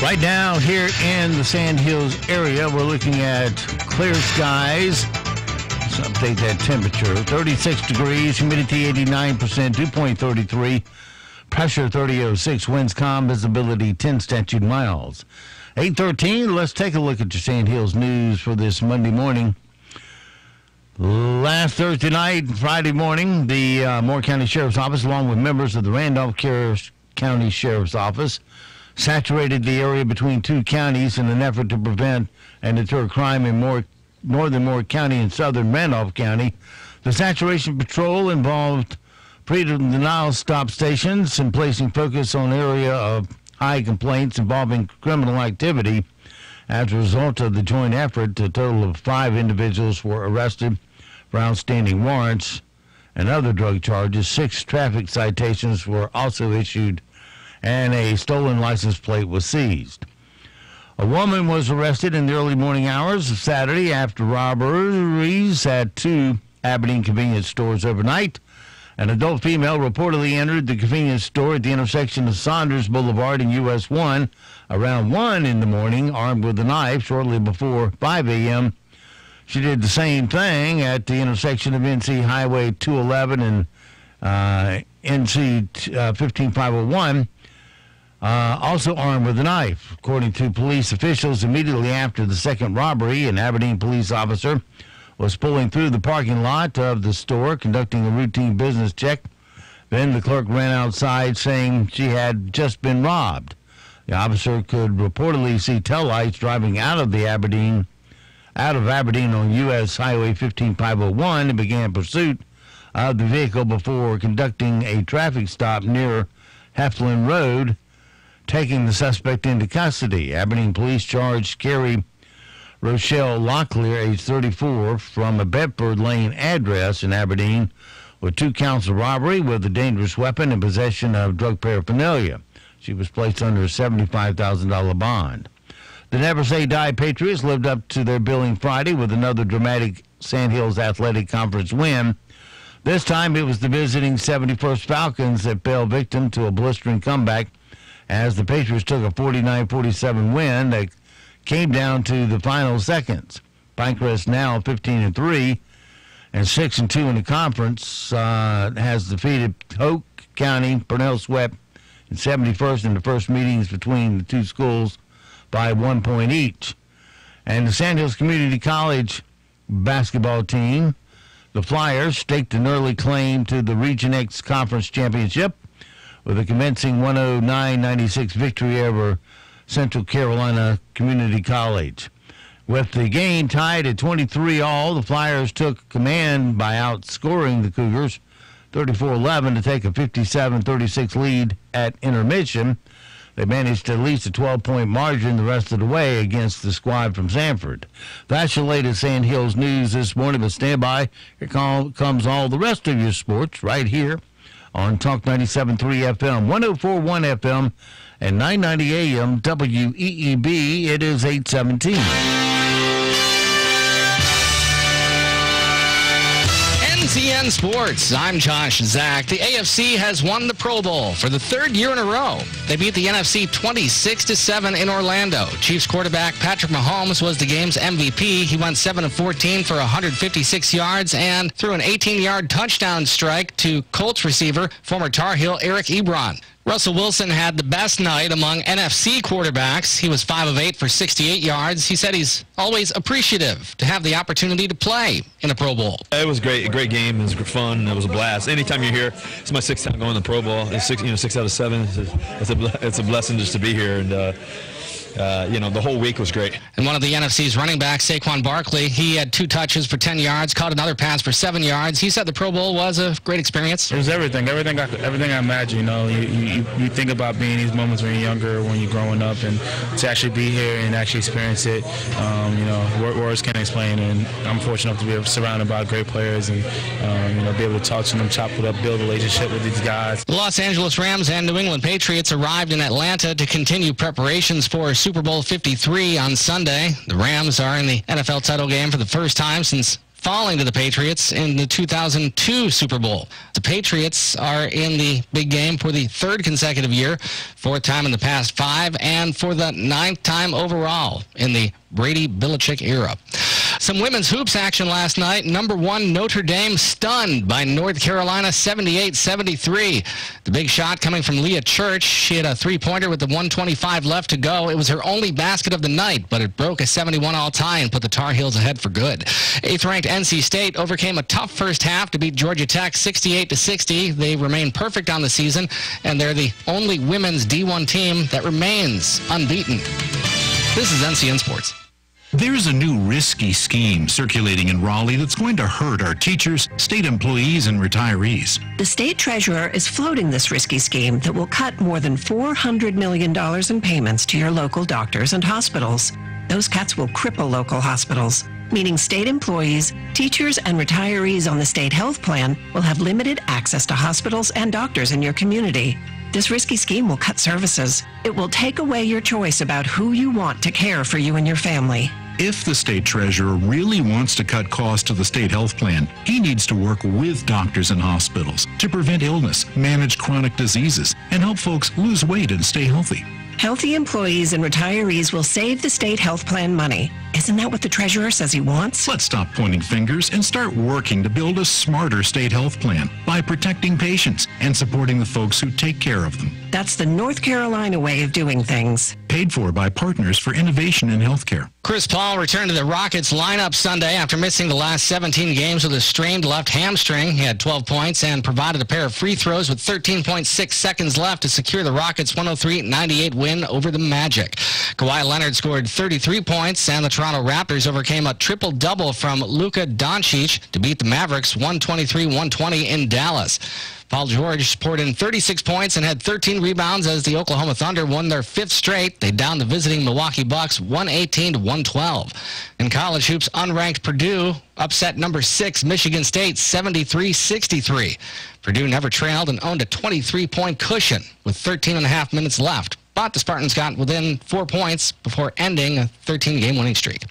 Right now here in the Sand Hills area, we're looking at clear skies. Let's update that temperature. 36 degrees, humidity 89%, dew point 33. Pressure 3006, winds calm, visibility 10 statute miles. 8:13, let's take a look at your Sand Hills news for this Monday morning. Last Thursday night and Friday morning, the Moore County Sheriff's Office, along with members of the Randolph County Sheriff's Office, saturated the area between two counties in an effort to prevent and deter crime in northern Moore County and southern Randolph County. The saturation patrol involved pre-denial stop stations and placing focus on area of high complaints involving criminal activity. As a result of the joint effort, a total of 5 individuals were arrested for outstanding warrants and other drug charges. 6 traffic citations were also issued, and a stolen license plate was seized. A woman was arrested in the early morning hours of Saturday after robberies at 2 Aberdeen convenience stores overnight. An adult female reportedly entered the convenience store at the intersection of Saunders Boulevard and US 1 around 1 in the morning, armed with a knife, shortly before 5 a.m. She did the same thing at the intersection of NC Highway 211 and NC 15501, also armed with a knife. According to police officials, immediately after the second robbery, an Aberdeen police officer was pulling through the parking lot of the store, conducting a routine business check. Then the clerk ran outside saying she had just been robbed. The officer could reportedly see taillights driving out of Aberdeen on U.S. Highway 15501 and began pursuit of the vehicle before conducting a traffic stop near Heflin Road, taking the suspect into custody. Aberdeen police charged Carrie Rochelle Locklear, age 34, from a Bedford Lane address in Aberdeen with 2 counts of robbery with a dangerous weapon and possession of drug paraphernalia. She was placed under a $75,000 bond. The Never Say Die Patriots lived up to their billing Friday with another dramatic Sand Hills Athletic Conference win. This time it was the visiting 71st Falcons that fell victim to a blistering comeback as the Patriots took a 49-47 win that came down to the final seconds. Pinecrest, now 15-3 and 6-2 in the conference, has defeated Hoke County, Purnell swept, and 71st in the first meetings between the two schools by 1 point each. And the Sand Hills Community College basketball team, the Flyers, staked an early claim to the Region X Conference Championship with a convincing 109-96 victory over Central Carolina Community College. With the game tied at 23-all, the Flyers took command by outscoring the Cougars 34-11 to take a 57-36 lead at intermission. They managed at least a 12-point margin the rest of the way against the squad from Sanford. That's your latest Sand Hills news this morning, but stand by. Here comes all the rest of your sports right here on Talk 97.3 FM, 104.1 FM, and 990 AM WEEB. It is 8:17. NCN Sports. I'm Josh Zach. The AFC has won the Pro Bowl for the 3rd year in a row. They beat the NFC 26-7 in Orlando. Chiefs quarterback Patrick Mahomes was the game's MVP. He went 7-14 for 156 yards and threw an 18-yard touchdown strike to Colts receiver, former Tar Heel Eric Ebron. Russell Wilson had the best night among NFC quarterbacks. He was 5 of 8 for 68 yards. He said he's always appreciative to have the opportunity to play in a Pro Bowl. It was great, a great game. It was fun. It was a blast. Anytime you're here, it's my 6th time going to the Pro Bowl. It's 6 out of 7. It's a blessing just to be here, and the whole week was great. And one of the NFC's running backs, Saquon Barkley, he had 2 touches for 10 yards, caught another pass for 7 yards. He said the Pro Bowl was a great experience. It was everything I imagine. You think about being these moments when you're younger, when you're growing up, and to actually be here and actually experience it, words can't explain. And I'm fortunate enough to be surrounded by great players and be able to talk to them, chop it up, build a relationship with these guys. The Los Angeles Rams and New England Patriots arrived in Atlanta to continue preparations for Super Bowl 53 on Sunday. The Rams are in the NFL title game for the first time since falling to the Patriots in the 2002 Super Bowl. The Patriots are in the big game for the 3rd consecutive year, 4th time in the past 5, and for the 9th time overall in the Brady-Belichick era. Some women's hoops action last night. Number 1 Notre Dame stunned by North Carolina 78-73. The big shot coming from Leah Church. She had a three-pointer with the 1:25 left to go. It was her only basket of the night, but it broke a 71-all tie and put the Tar Heels ahead for good. 8th-ranked NC State overcame a tough first half to beat Georgia Tech 68-60. They remain perfect on the season, and they're the only women's D1 team that remains unbeaten. This is NCN Sports. There's a new risky scheme circulating in Raleigh that's going to hurt our teachers, state employees, and retirees. The state treasurer is floating this risky scheme that will cut more than $400 million in payments to your local doctors and hospitals. Those cuts will cripple local hospitals, meaning state employees, teachers, and retirees on the state health plan will have limited access to hospitals and doctors in your community. This risky scheme will cut services. It will take away your choice about who you want to care for you and your family. If the state treasurer really wants to cut costs to the state health plan, he needs to work with doctors and hospitals to prevent illness, manage chronic diseases, and help folks lose weight and stay healthy. Healthy employees and retirees will save the state health plan money. Isn't that what the treasurer says he wants? Let's stop pointing fingers and start working to build a smarter state health plan by protecting patients and supporting the folks who take care of them. That's the North Carolina way of doing things. Paid for by Partners for Innovation in Healthcare. Chris Paul returned to the Rockets lineup Sunday after missing the last 17 games with a strained left hamstring. He had 12 points and provided a pair of free throws with 13.6 seconds left to secure the Rockets' 103-98 win over the Magic. Kawhi Leonard scored 33 points, and the Toronto Raptors overcame a triple-double from Luka Doncic to beat the Mavericks 123-120 in Dallas. Paul George poured in 36 points and had 13 rebounds as the Oklahoma Thunder won their 5th straight. They downed the visiting Milwaukee Bucks 118-112. In college hoops, unranked Purdue upset number 6 Michigan State 73-63. Purdue never trailed and owned a 23-point cushion with 13.5 minutes left. But the Spartans got within 4 points before ending a 13-game winning streak.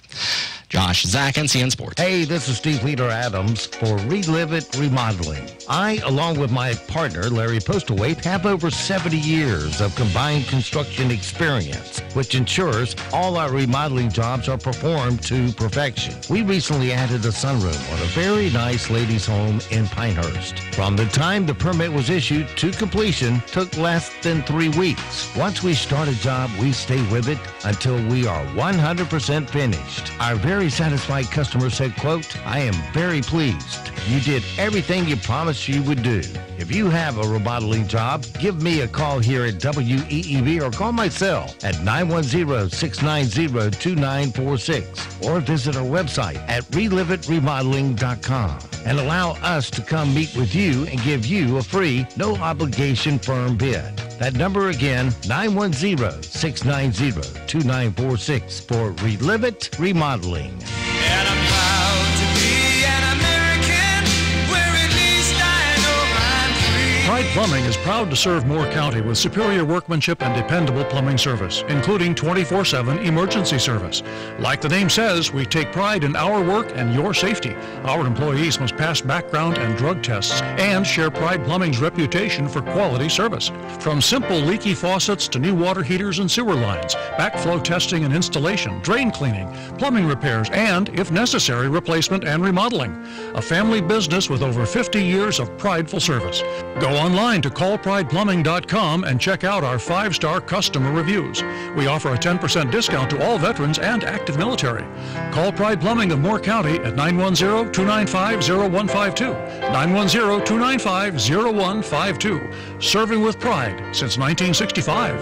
Josh Zach, NCN Sports. Hey, this is Steve Leader Adams for Relive It Remodeling. I, along with my partner, Larry Postlewaite, have over 70 years of combined construction experience, which ensures all our remodeling jobs are performed to perfection. We recently added a sunroom on a very nice ladies' home in Pinehurst. From the time the permit was issued to completion took less than 3 weeks. Once we start a job, we stay with it until we are 100% finished. Our very satisfied customer said, quote, "I am very pleased. You did everything you promised you would do." If you have a remodeling job, give me a call here at WEEB or call my cell at 910-690-2946 or visit our website at reliveitremodeling.com and allow us to come meet with you and give you a free, no-obligation firm bid. That number again, 910-690-2946 for Relive It Remodeling. And I'm proud to be an American, where at least I know I'm free. Pride Plumbing is proud to serve Moore County with superior workmanship and dependable plumbing service, including 24/7 emergency service. Like the name says, we take pride in our work and your safety. Our employees must pass background and drug tests and share Pride Plumbing's reputation for quality service. From simple leaky faucets to new water heaters and sewer lines, backflow testing and installation, drain cleaning, plumbing repairs, and, if necessary, replacement and remodeling. A family business with over 50 years of prideful service. Go online to callprideplumbing.com and check out our 5-star customer reviews. We offer a 10% discount to all veterans and active military. Call Pride Plumbing of Moore County at 910-295-0152. 910-295-0152. Serving with pride since 1965.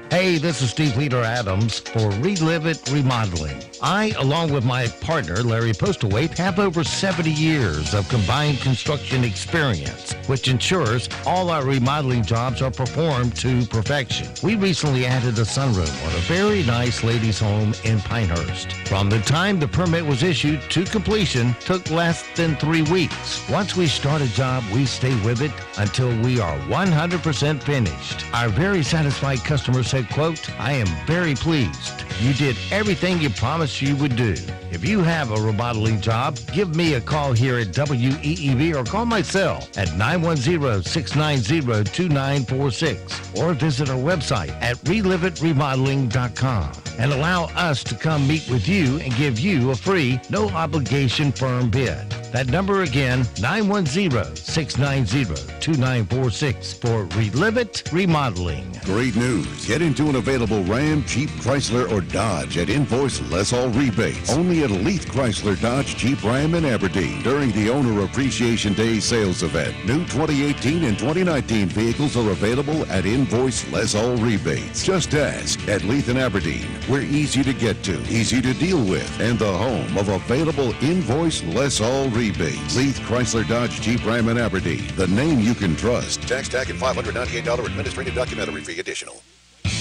Hey, this is Steve Leader Adams for Relive It Remodeling. I, along with my partner, Larry Postlewaite, have over 70 years of combined construction experience, which ensures all our remodeling jobs are performed to perfection. We recently added a sunroom on a very nice ladies' home in Pinehurst. From the time the permit was issued to completion took less than 3 weeks. Once we start a job, we stay with it until we are 100% finished. Our very satisfied customer said, quote, "I am very pleased. you did everything you promised you would do. If you have a remodeling job, give me a call here at WEEB or call my cell at 910-690-2946 or visit our website at relivitremodeling.com and allow us to come meet with you and give you a free, no-obligation firm bid. That number again, 910-690-2946 for Relive It Remodeling. Great news. Get into an available Ram, Jeep, Chrysler, or Dodge at Invoice Less All Rebates. Only at Leith Chrysler, Dodge, Jeep, Ram, and Aberdeen during the Owner Appreciation Day sales event. New 2018 and 2019 vehicles are available at Invoice Less All Rebates. Just ask at Leith and Aberdeen. We're easy to get to, easy to deal with, and the home of available Invoice Less All Rebates. Leith Chrysler, Dodge, Jeep, Ram, and Aberdeen. The name you can trust. Tax tag and $598 administrative documentary fee additional.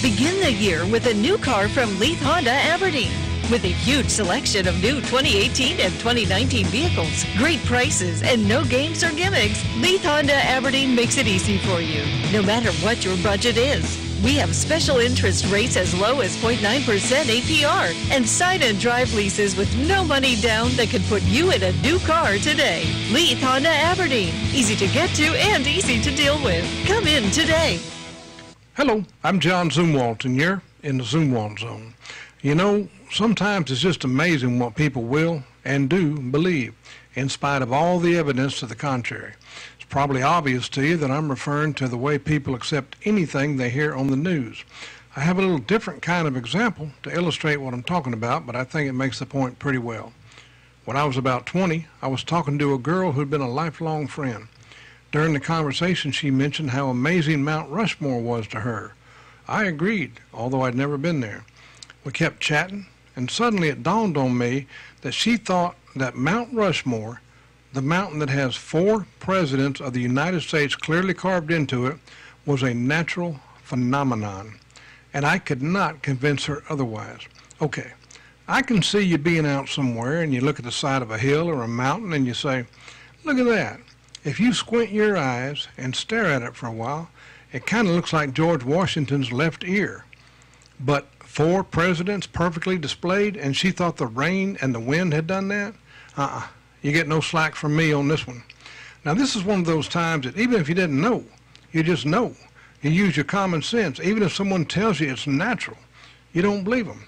Begin the year with a new car from Leith Honda Aberdeen. With a huge selection of new 2018 and 2019 vehicles, great prices, and no games or gimmicks, Leith Honda Aberdeen makes it easy for you, no matter what your budget is. We have special interest rates as low as 0.9% APR and sign and drive leases with no money down that could put you in a new car today. Leith Honda Aberdeen. Easy to get to and easy to deal with. Come in today. Hello, I'm John Zumwalt, and you're in the Zumwalt Zone. You know, sometimes it's just amazing what people will and do believe, in spite of all the evidence to the contrary. It's probably obvious to you that I'm referring to the way people accept anything they hear on the news. I have a little different kind of example to illustrate what I'm talking about, but I think it makes the point pretty well. When I was about 20, I was talking to a girl who'd been a lifelong friend. During the conversation, she mentioned how amazing Mount Rushmore was to her. I agreed, although I'd never been there. We kept chatting, and suddenly it dawned on me that she thought that Mount Rushmore, the mountain that has 4 presidents of the United States clearly carved into it, was a natural phenomenon. And I could not convince her otherwise. Okay, I can see you being out somewhere and you look at the side of a hill or a mountain and you say, look at that. If you squint your eyes and stare at it for a while, it kind of looks like George Washington's left ear. But 4 presidents perfectly displayed, and she thought the rain and the wind had done that? You get no slack from me on this one. Now, this is one of those times that even if you didn't know, you just know. You use your common sense. Even if someone tells you it's natural, you don't believe them.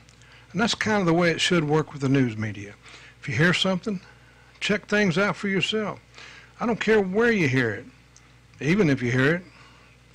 And that's kind of the way it should work with the news media. If you hear something, check things out for yourself. I don't care where you hear it, even if you hear it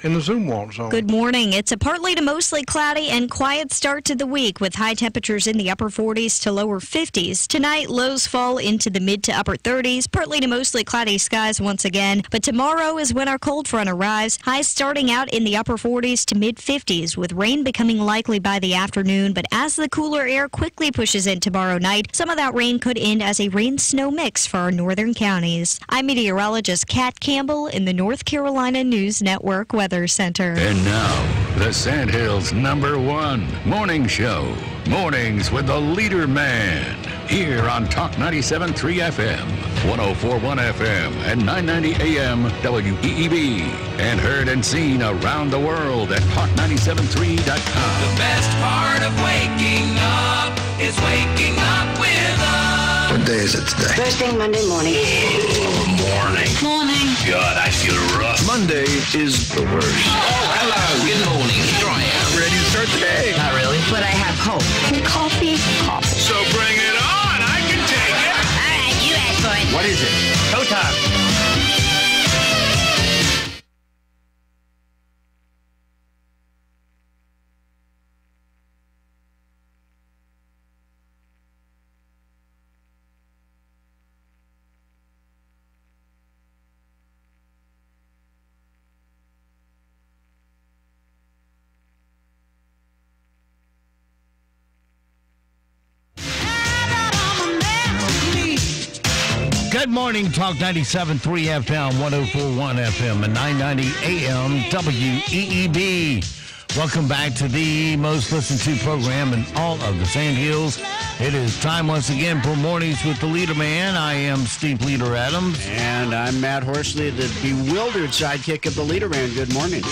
in the Zumwalt Zone. Good morning. It's a partly to mostly cloudy and quiet start to the week with high temperatures in the upper 40s to lower 50s. Tonight, lows fall into the mid to upper 30s, partly to mostly cloudy skies once again. But tomorrow is when our cold front arrives. Highs starting out in the upper 40s to mid 50s with rain becoming likely by the afternoon. But as the cooler air quickly pushes in tomorrow night, some of that rain could end as a rain-snow mix for our northern counties. I'm meteorologist Kat Campbell in the North Carolina News Network Weather Center. And now, the Sandhills' #1 morning show. Mornings with the Leader Man. Here on Talk 97.3 FM, 104.1 FM, and 990 AM WEEB. And heard and seen around the world at talk973.com. The best part of waking up is waking up with us. What day is it today? First thing Monday morning. Morning. Morning. God, I feel rough. Monday is the worst. Oh, hello. Good morning. Here I am, ready to start the day. Not really, but I have hope. Coffee. So bring it on. I can take it. All right, you ask for it. What is it? Showtime. Good morning, Talk 97.3 FM, 104.1 FM, and 990 AM WEEB. Welcome back to the most listened to program in all of the Sandhills. It is time once again for Mornings with the Leader Man. I am Steve Leader Adams. And I'm Matt Horsley, the bewildered sidekick of the Leader Man. Good morning.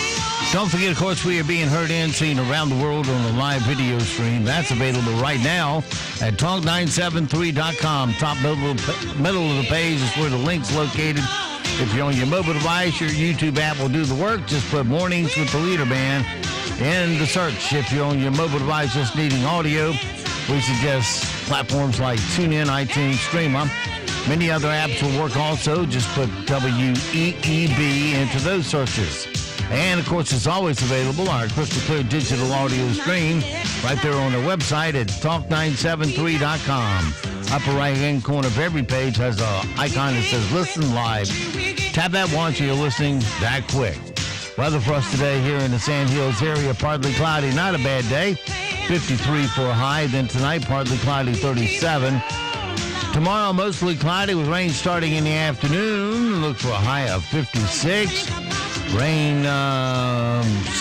Don't forget, of course, we are being heard and seen around the world on the live video stream. That's available right now at talk973.com. Top middle of the page is where the link's located. If you're on your mobile device, your YouTube app will do the work. Just put Mornings with the Leader Band in the search. If you're on your mobile device just needing audio, we suggest platforms like TuneIn, iTunes, Streamer. Many other apps will work also. Just put WEEB into those searches. And, of course, it's always available, our crystal clear digital audio stream, right there on our website at talk973.com. Upper right-hand corner of every page has an icon that says Listen Live. Tap that once and you're listening that quick. Weather for us today here in the Sand Hills area, partly cloudy, not a bad day. 53 for a high. Then tonight, partly cloudy, 37. Tomorrow, mostly cloudy with rain starting in the afternoon. Look for a high of 56. Rain,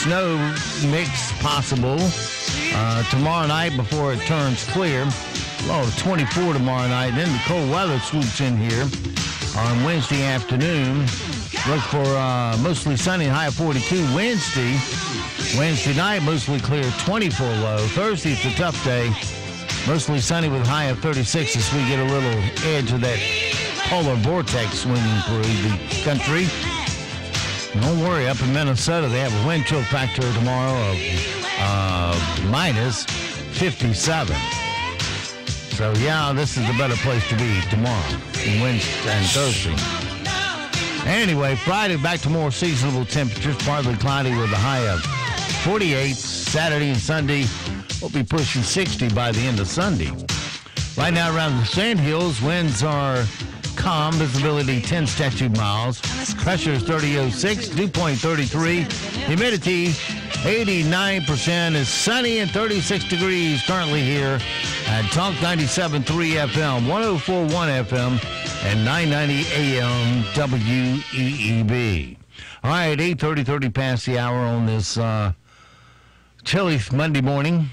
snow mix possible tomorrow night before it turns clear. Low of 24 tomorrow night. Then the cold weather swoops in here on Wednesday afternoon. Look for mostly sunny, high of 42 Wednesday. Wednesday night, mostly clear, 24 low. Thursday, it's a tough day. Mostly sunny with a high of 36 as we get a little edge of that polar vortex swinging through the country. Don't worry, up in Minnesota, they have a wind chill factor tomorrow of minus 57. So, yeah, this is a better place to be tomorrow and Wednesday and Thursday. Anyway, Friday, back to more seasonable temperatures, partly cloudy with a high of 48. Saturday and Sunday will be pushing 60 by the end of Sunday. Right now around the Sand Hills, winds are calm, visibility 10 statute miles. Pressure is 3006, dew point 33. Humidity 89%. It's sunny and 36 degrees currently here at Talk 97.3 FM, 104.1 FM, and 990 AM WEEB. All right, 8:30 past the hour on this chilly Monday morning.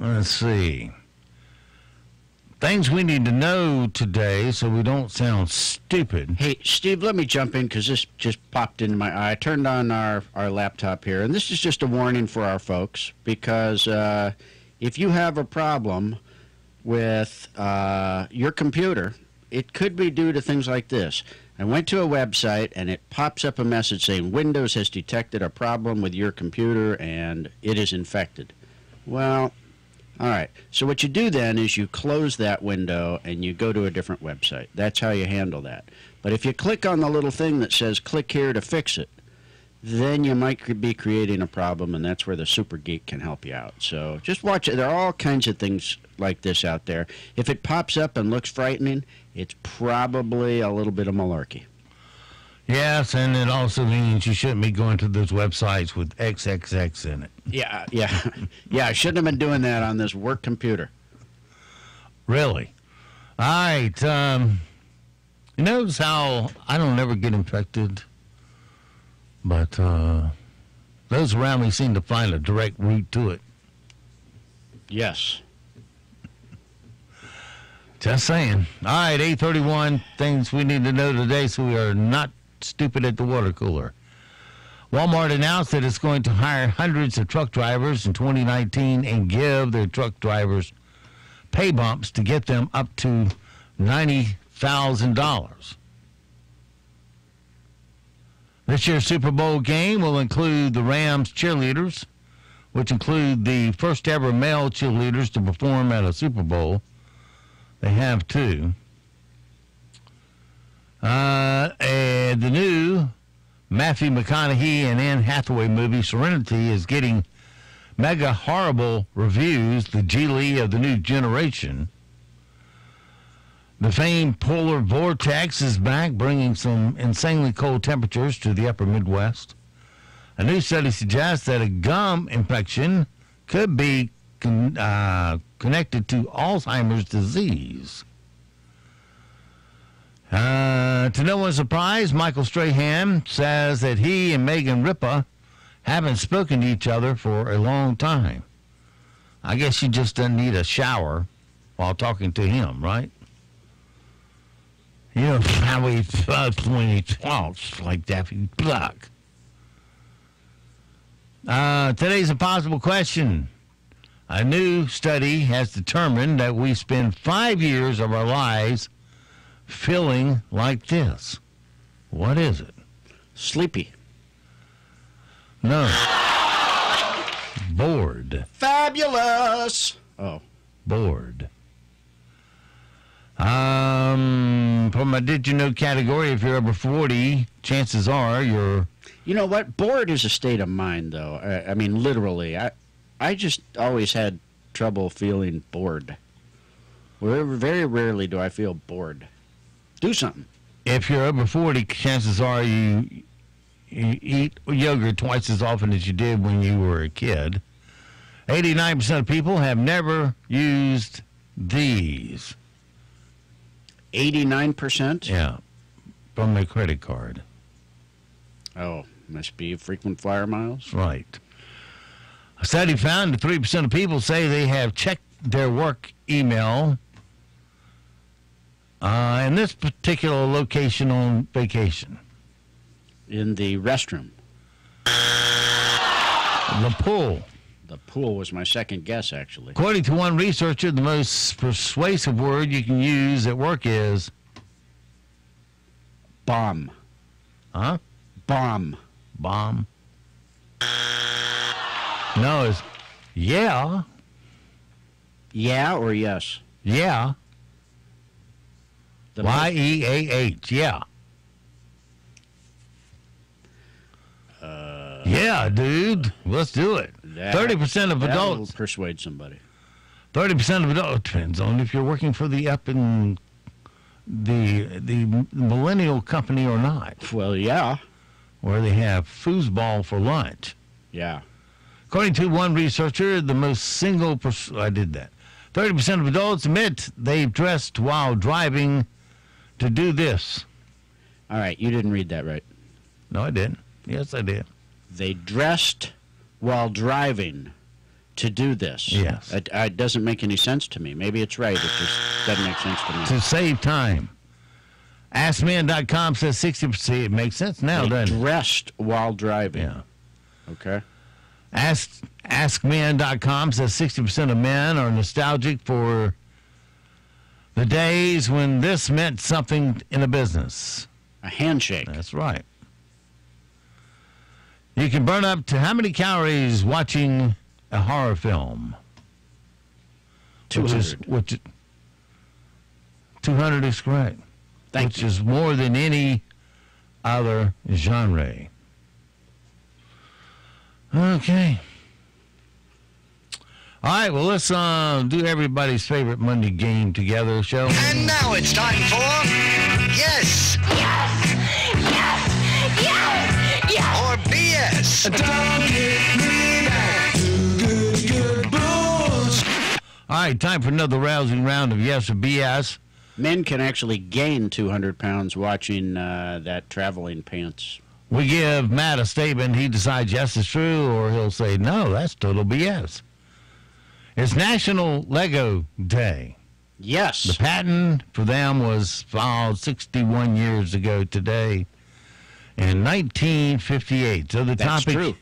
Let's see. Things we need to know today so we don't sound stupid. Hey, Steve, let me jump in because this just popped into my eye. I turned on our laptop here, and this is just a warning for our folks because if you have a problem with your computer, it could be due to things like this. I went to a website, and it pops up a message saying Windows has detected a problem with your computer, and it is infected. Well, all right. So what you do then is you close that window, and you go to a different website. That's how you handle that. But if you click on the little thing that says click here to fix it, then you might be creating a problem, and that's where the super geek can help you out. So just watch it. There are all kinds of things like this out there. If it pops up and looks frightening, it's probably a little bit of malarkey. Yes, and it also means you shouldn't be going to those websites with XXX in it. Yeah. I shouldn't have been doing that on this work computer. Really? All right. You notice how I don't ever get infected, but those around me seem to find a direct route to it. Yes. Just saying. All right, 8:31, things we need to know today so we are not stupid at the water cooler. Walmart announced that it's going to hire hundreds of truck drivers in 2019 and give their truck drivers pay bumps to get them up to $90,000. This year's Super Bowl game will include the Rams cheerleaders, which include the first ever male cheerleaders to perform at a Super Bowl. They have two. And the new Matthew McConaughey and Anne Hathaway movie Serenity is getting mega horrible reviews, the Geely of the new generation. The famed polar vortex is back, bringing some insanely cold temperatures to the upper Midwest. A new study suggests that a gum infection could be connected to Alzheimer's disease. To no one's surprise, Michael Strahan says that he and Megan Ripa haven't spoken to each other for a long time. I guess she just doesn't need a shower while talking to him, right? You know, Highway 2012, like Daffy Duck. Today's a possible question. A new study has determined that we spend 5 years of our lives feeling like this. What is it? Sleepy. No. Bored. Fabulous. Oh. Bored. From my Did You Know category, if you're over 40, chances are you're... You know what? Bored is a state of mind, though. I mean, literally. I just always had trouble feeling bored. Very rarely do I feel bored. Do something. If you're over 40, chances are you eat yogurt twice as often as you did when you were a kid. 89% of people have never used these. 89%? Yeah, from their credit card. Oh, must be frequent flyer miles? Right. A study found that 3% of people say they have checked their work email in this particular location on vacation. In the restroom. The pool. The pool was my second guess, actually. According to one researcher, the most persuasive word you can use at work is... bomb. Huh? Bomb. Bomb. No, it's yeah. Yeah or yes? Yeah. Y-E-A-H, yeah. Yeah, dude. Let's do it. 30% of adults. That'll persuade somebody. 30% of adults. Depends on if you're working for the up in the millennial company or not. Well, yeah. Where they have foosball for lunch. Yeah. According to one researcher, the most single... I did that. 30% of adults admit they've dressed while driving to do this. All right, you didn't read that right. No, I didn't. Yes, I did. They dressed while driving to do this. Yes. It doesn't make any sense to me. Maybe it's right. It just doesn't make sense to me. To save time. AskMan.com says 60%. It makes sense now, doesn't it? Dressed while driving. Yeah. Okay. AskMan.com says 60% of men are nostalgic for the days when this meant something in a business. A handshake. That's right. You can burn up to how many calories watching a horror film? 200. 200 is correct. Which is more than any other genre. Okay. All right, well, let's do everybody's favorite Monday game together, shall we? And now it's time for Yes! Yes! Yes! Yes! Yes! Or BS! Don't get me back to good booze. All right, time for another rousing round of Yes or BS. Men can actually gain 200 pounds watching that traveling pants. We give Matt a statement. He decides yes, it's true, or he'll say, no, that's total BS. It's National Lego Day. Yes. The patent for them was filed 61 years ago today in 1958. So the That's topic, true.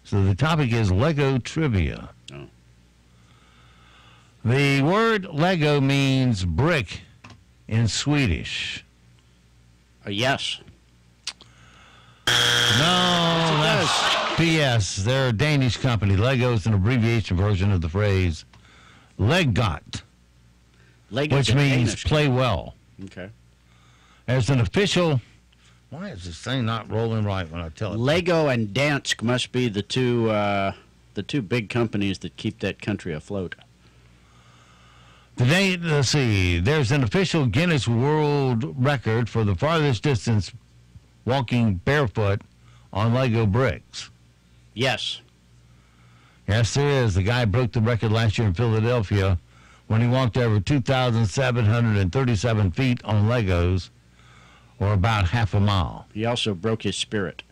So the topic is Lego trivia. Oh. The word Lego means brick in Swedish. Yes. No, that's BS. They're a Danish company. Lego is an abbreviation version of the phrase Leggot, which means play well. Okay. There's an official... Why is this thing not rolling right when I tell it? Lego and Dansk must be the two big companies that keep that country afloat. Today, let's see, there's an official Guinness World Record for the farthest distance walking barefoot on Lego bricks. Yes. Yes, there is. The guy broke the record last year in Philadelphia when he walked over 2,737 feet on Legos, or about half a mile. He also broke his spirit.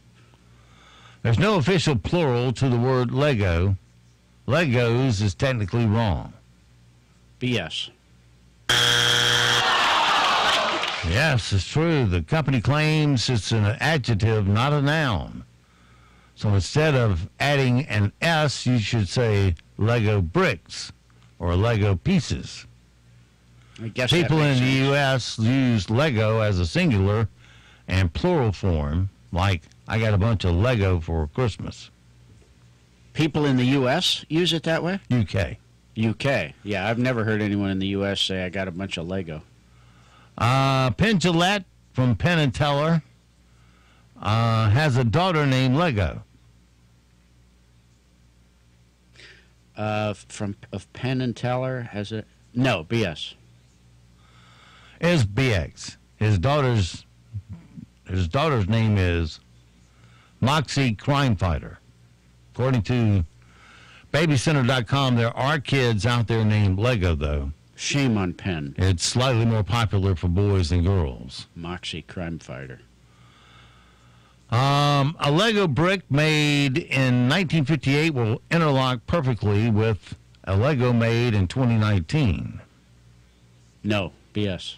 There's no official plural to the word Lego. Legos is technically wrong. BS. Yes, it's true. The company claims it's an adjective, not a noun. So instead of adding an S, you should say Lego bricks or Lego pieces. I guess people in sense. the U.S. use Lego as a singular and plural form, like I got a bunch of Lego for Christmas. People in the U.S. use it that way? UK. UK. Yeah, I've never heard anyone in the U.S. say I got a bunch of Lego. Penn Jillette from Penn and Teller has a daughter named Lego. Of Penn and Teller has it? No, BS. Is BX. His daughter's name is Moxie Crime Fighter. According to Babycenter.com, there are kids out there named Lego, though. Shame on Penn. It's slightly more popular for boys than girls. Moxie Crime Fighter. A Lego brick made in 1958 will interlock perfectly with a Lego made in 2019. No, BS.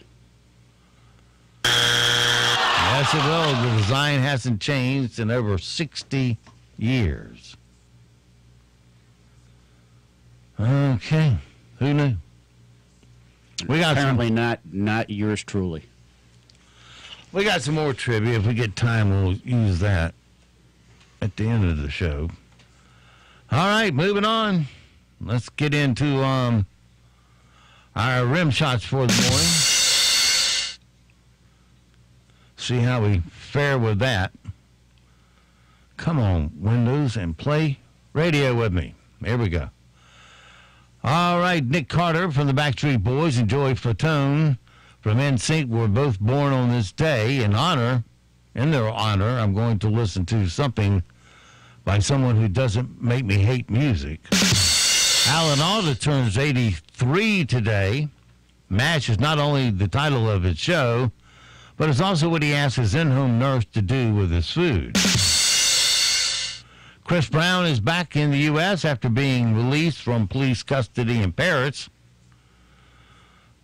Yes, it will. The design hasn't changed in over 60 years. Okay. Who knew? We got apparently not yours truly. We got some more trivia. If we get time, we'll use that at the end of the show. All right, moving on. Let's get into our rim shots for the morning. See how we fare with that. Come on, Windows, and play radio with me. Here we go. All right, Nick Carter from the Backstreet Boys and Joey Fatone from NSYNC were both born on this day. In their honor, I'm going to listen to something by someone who doesn't make me hate music. Alan Alda turns 83 today. MASH is not only the title of his show, but it's also what he asks his in-home nurse to do with his food. Chris Brown is back in the U.S. after being released from police custody in Paris.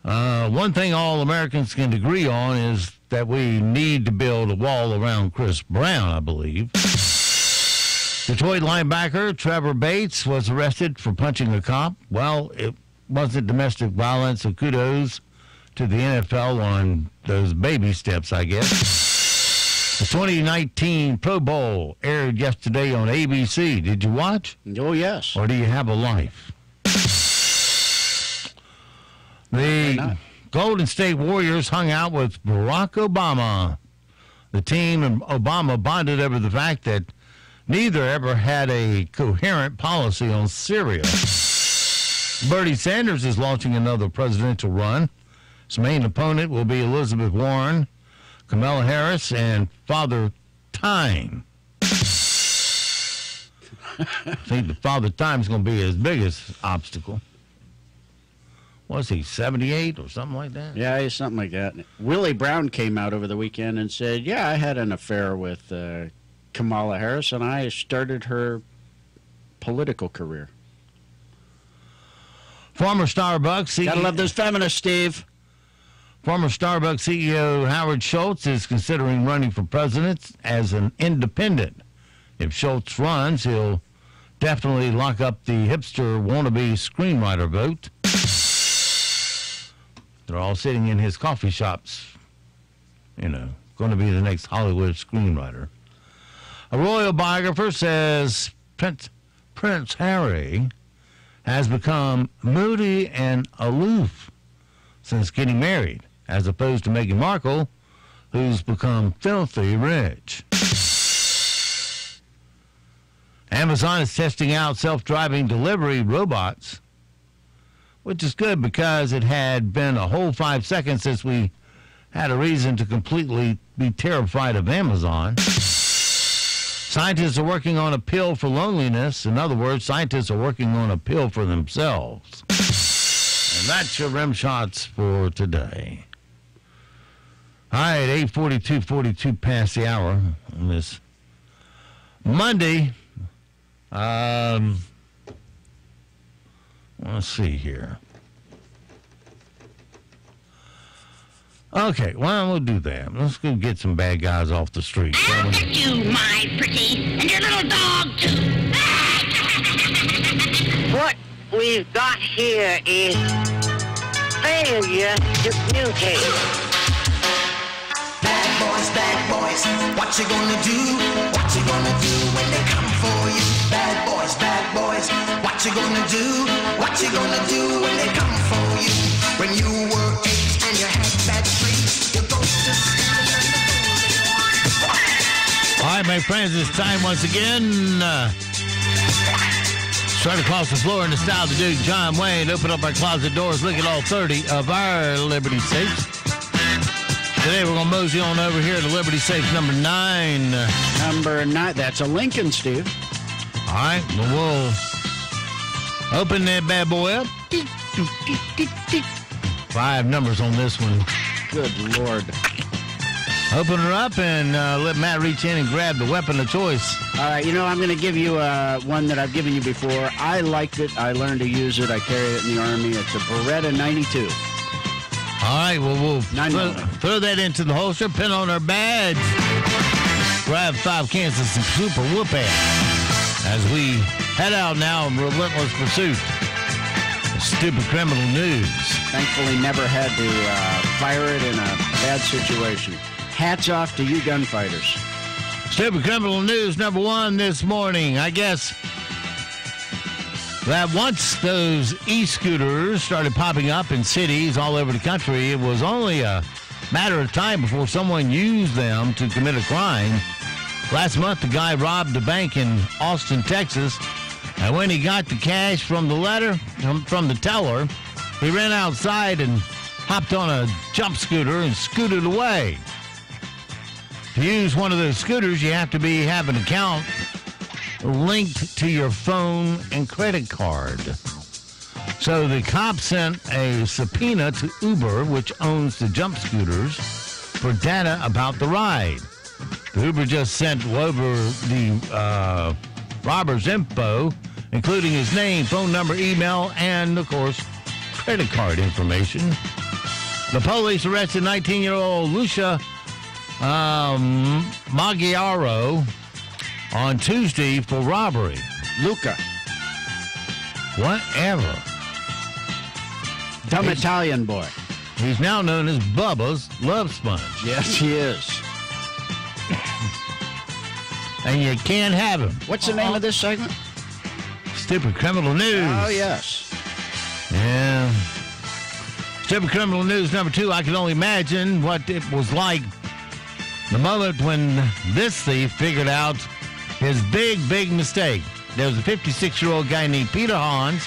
One thing all Americans can agree on is that we need to build a wall around Chris Brown, I believe. Detroit linebacker Trevor Bates was arrested for punching a cop. Well, it wasn't domestic violence, so kudos to the NFL on those baby steps, I guess. The 2019 Pro Bowl aired yesterday on ABC. Did you watch? Oh, yes. Or do you have a life? The Golden State Warriors hung out with Barack Obama. The team and Obama bonded over the fact that neither ever had a coherent policy on Syria. Bernie Sanders is launching another presidential run. His main opponent will be Elizabeth Warren, Kamala Harris, and Father Time. I think the Father Time is going to be his biggest obstacle. Was he 78 or something like that? Yeah, he's something like that. Willie Brown came out over the weekend and said, yeah, I had an affair with Kamala Harris, and I started her political career. Former Starbucks CEO... Gotta love those feminists, Steve. Former Starbucks CEO Howard Schultz is considering running for president as an independent. If Schultz runs, he'll definitely lock up the hipster wannabe screenwriter vote. They're all sitting in his coffee shops, going to be the next Hollywood screenwriter. A royal biographer says Prince Harry has become moody and aloof since getting married, as opposed to Meghan Markle, who's become filthy rich. Amazon is testing out self-driving delivery robots, which is good because it had been a whole 5 seconds since we had a reason to completely be terrified of Amazon. Scientists are working on a pill for loneliness. In other words, scientists are working on a pill for themselves. And that's your rim shots for today. All right, 8:42 past the hour on this Monday. Let's see here. Okay, well, we'll do that. Let's go get some bad guys off the street. I'll get you, my pretty, and your little dog, too. What we've got here is failure to communicate. Bad boys, what you gonna do? What you gonna do when they come for you? Bad boys, what you gonna do? What you gonna do when they come for you? When you were 8 and you had bad streets, you go to school. All right, my friends, it's time once again. Straight across the floor in the style of the Duke, John Wayne. Open up our closet doors. Look at all 30 of our Liberty safes. Today we're going to mosey on over here to Liberty Safe number 9. Number 9, that's a Lincoln, Steve. All right, well, we'll open that bad boy up. 5 numbers on this one. Good Lord. Open her up and let Matt reach in and grab the weapon of choice. All right, I'm going to give you one that I've given you before. I liked it. I learned to use it. I carried it in the Army. It's a Beretta 92. All right, well, we'll throw that into the holster, pin on our badge, grab 5 cans of some Super Whoop-Ass as we head out now in relentless pursuit of stupid criminal news. Thankfully, never had to fire it in a bad situation. Hats off to you gunfighters. Stupid criminal news number 1 this morning. I guess that once those e-scooters started popping up in cities all over the country, it was only a matter of time before someone used them to commit a crime. Last month, the guy robbed a bank in Austin, Texas, and when he got the cash from the teller, he ran outside and hopped on a jump scooter and scooted away. To use one of those scooters, you have to have an account linked to your phone and credit card. So the cops sent a subpoena to Uber, which owns the jump scooters, for data about the ride. The Uber just sent over the robber's info, including his name, phone number, email, and, of course, credit card information. The police arrested 19-year-old Lucia Maggiaro on Tuesday for robbery. Luca. Whatever. Dumb Italian boy. He's now known as Bubba's Love Sponge. Yes, he is. And you can't have him. What's the name of this segment? Stupid Criminal News. Oh, yes. Yeah. Stupid Criminal News number 2. I can only imagine what it was like the moment when this thief figured out his big mistake. There was a 56-year-old guy named Peter Hans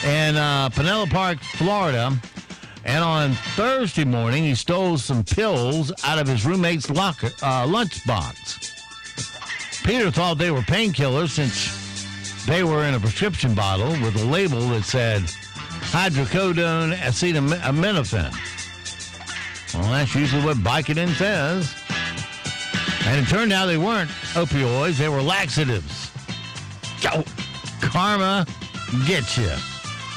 in Pinellas Park, Florida, and on Thursday morning he stole some pills out of his roommate's lunchbox. Peter thought they were painkillers since they were in a prescription bottle with a label that said hydrocodone acetaminophen. Well, that's usually what Vicodin says. And it turned out they weren't opioids, they were laxatives. Karma gets you.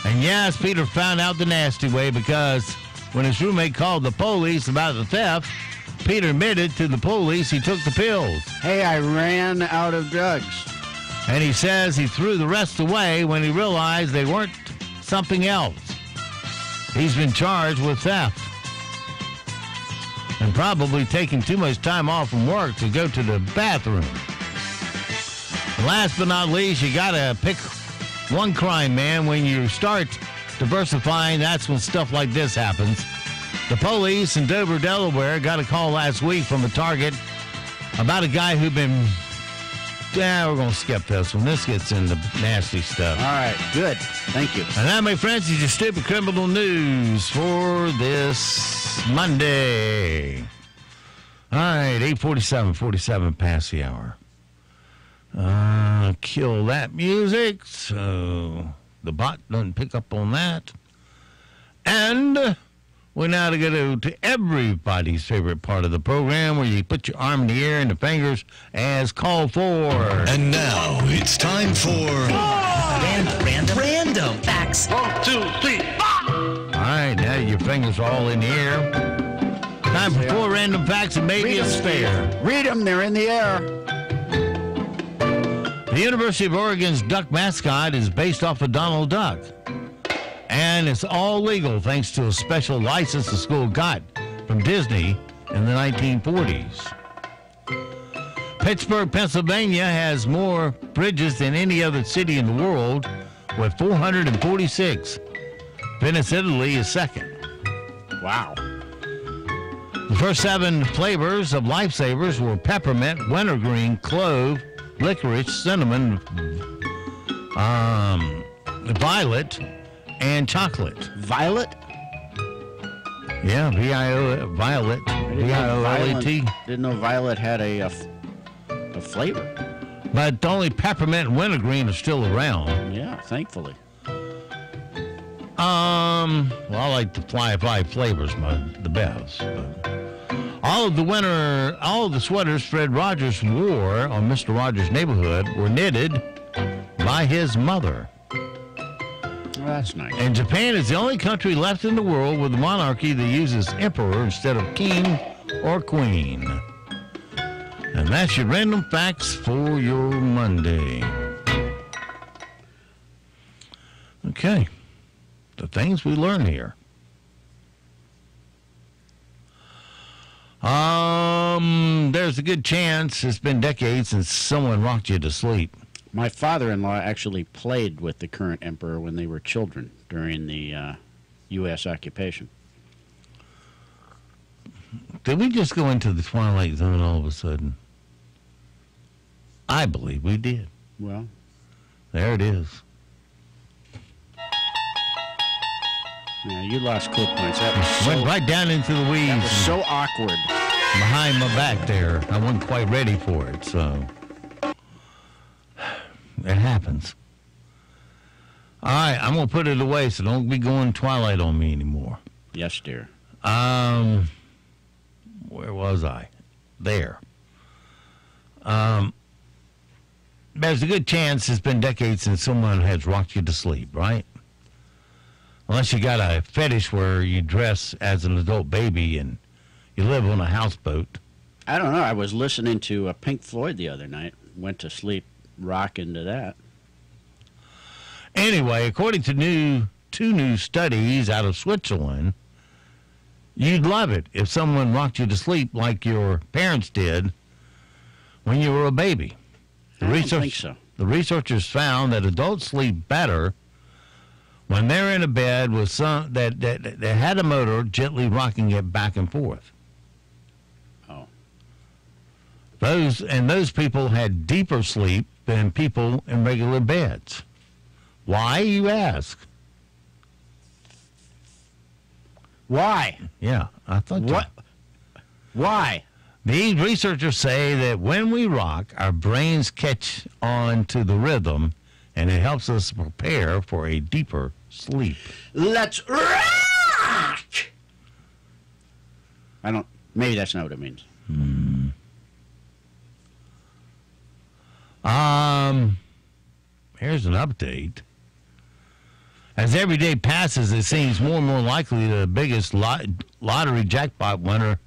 And yes, Peter found out the nasty way because when his roommate called the police about the theft, Peter admitted to the police he took the pills. Hey, I ran out of drugs. And he says he threw the rest away when he realized they weren't something else. He's been charged with theft. And probably taking too much time off from work to go to the bathroom. And last but not least, you got to pick one crime, man. When you start diversifying, that's when stuff like this happens. The police in Dover, Delaware, got a call last week from a target about a guy who'd been... Yeah, we're going to skip this one. This gets into nasty stuff. All right, good. Thank you. And that, my friends, is your stupid criminal news for this Monday. All right, 8:47 past the hour. Kill that music so the bot doesn't pick up on that. And we're now to go to everybody's favorite part of the program where you put your arm in the air and the fingers as called for. And now it's time for Random facts. 1, 2, 3. All right, now your fingers are all in the air. Time for 4 random facts and maybe a spare. Read them. They're in the air. The University of Oregon's duck mascot is based off of Donald Duck. And it's all legal thanks to a special license the school got from Disney in the 1940s. Pittsburgh, Pennsylvania has more bridges than any other city in the world with 446. Venice, Italy is second. Wow. The first 7 flavors of Lifesavers were peppermint, wintergreen, clove, licorice, cinnamon, violet, and chocolate. Violet? Yeah, Violet. V-I-O-L-E-T. Didn't know Violet had a flavor. But only peppermint and wintergreen are still around. Yeah, thankfully. Well, I like the fly flavors the best. But all of the sweaters Fred Rogers wore on Mr. Rogers' Neighborhood were knitted by his mother. Well, that's nice. And Japan is the only country left in the world with a monarchy that uses emperor instead of king or queen. And that's your random facts for your Monday. Okay. The things we learn here. There's a good chance it's been decades since someone rocked you to sleep. My father-in-law actually played with the current emperor when they were children during the U.S. occupation. Did we just go into the Twilight Zone all of a sudden? I believe we did. Well, there it is. Yeah, you lost cool points. That was went right down into the weeds. That was so awkward. Behind my back there. I wasn't quite ready for it, so it happens. All right, I'm going to put it away, so don't be going Twilight on me anymore. Yes, dear. Where was I? There. There's a good chance it's been decades since someone has rocked you to sleep, right? Unless you got a fetish where you dress as an adult baby and you live on a houseboat. I don't know. I was listening to Pink Floyd the other night. Went to sleep rocking to that. Anyway, according to two new studies out of Switzerland, you'd love it if someone rocked you to sleep like your parents did when you were a baby. I don't think so. The researchers found that adults sleep better when they're in a bed with some that had a motor gently rocking it back and forth. Oh. Those people had deeper sleep than people in regular beds. Why, you ask? Why? Yeah, I thought. What? Why? These researchers say that when we rock, our brains catch on to the rhythm, and it helps us prepare for a deeper sleep. Let's rock! Maybe that's not what it means. Here's an update. As every day passes, it seems more and more likely the biggest lottery jackpot winner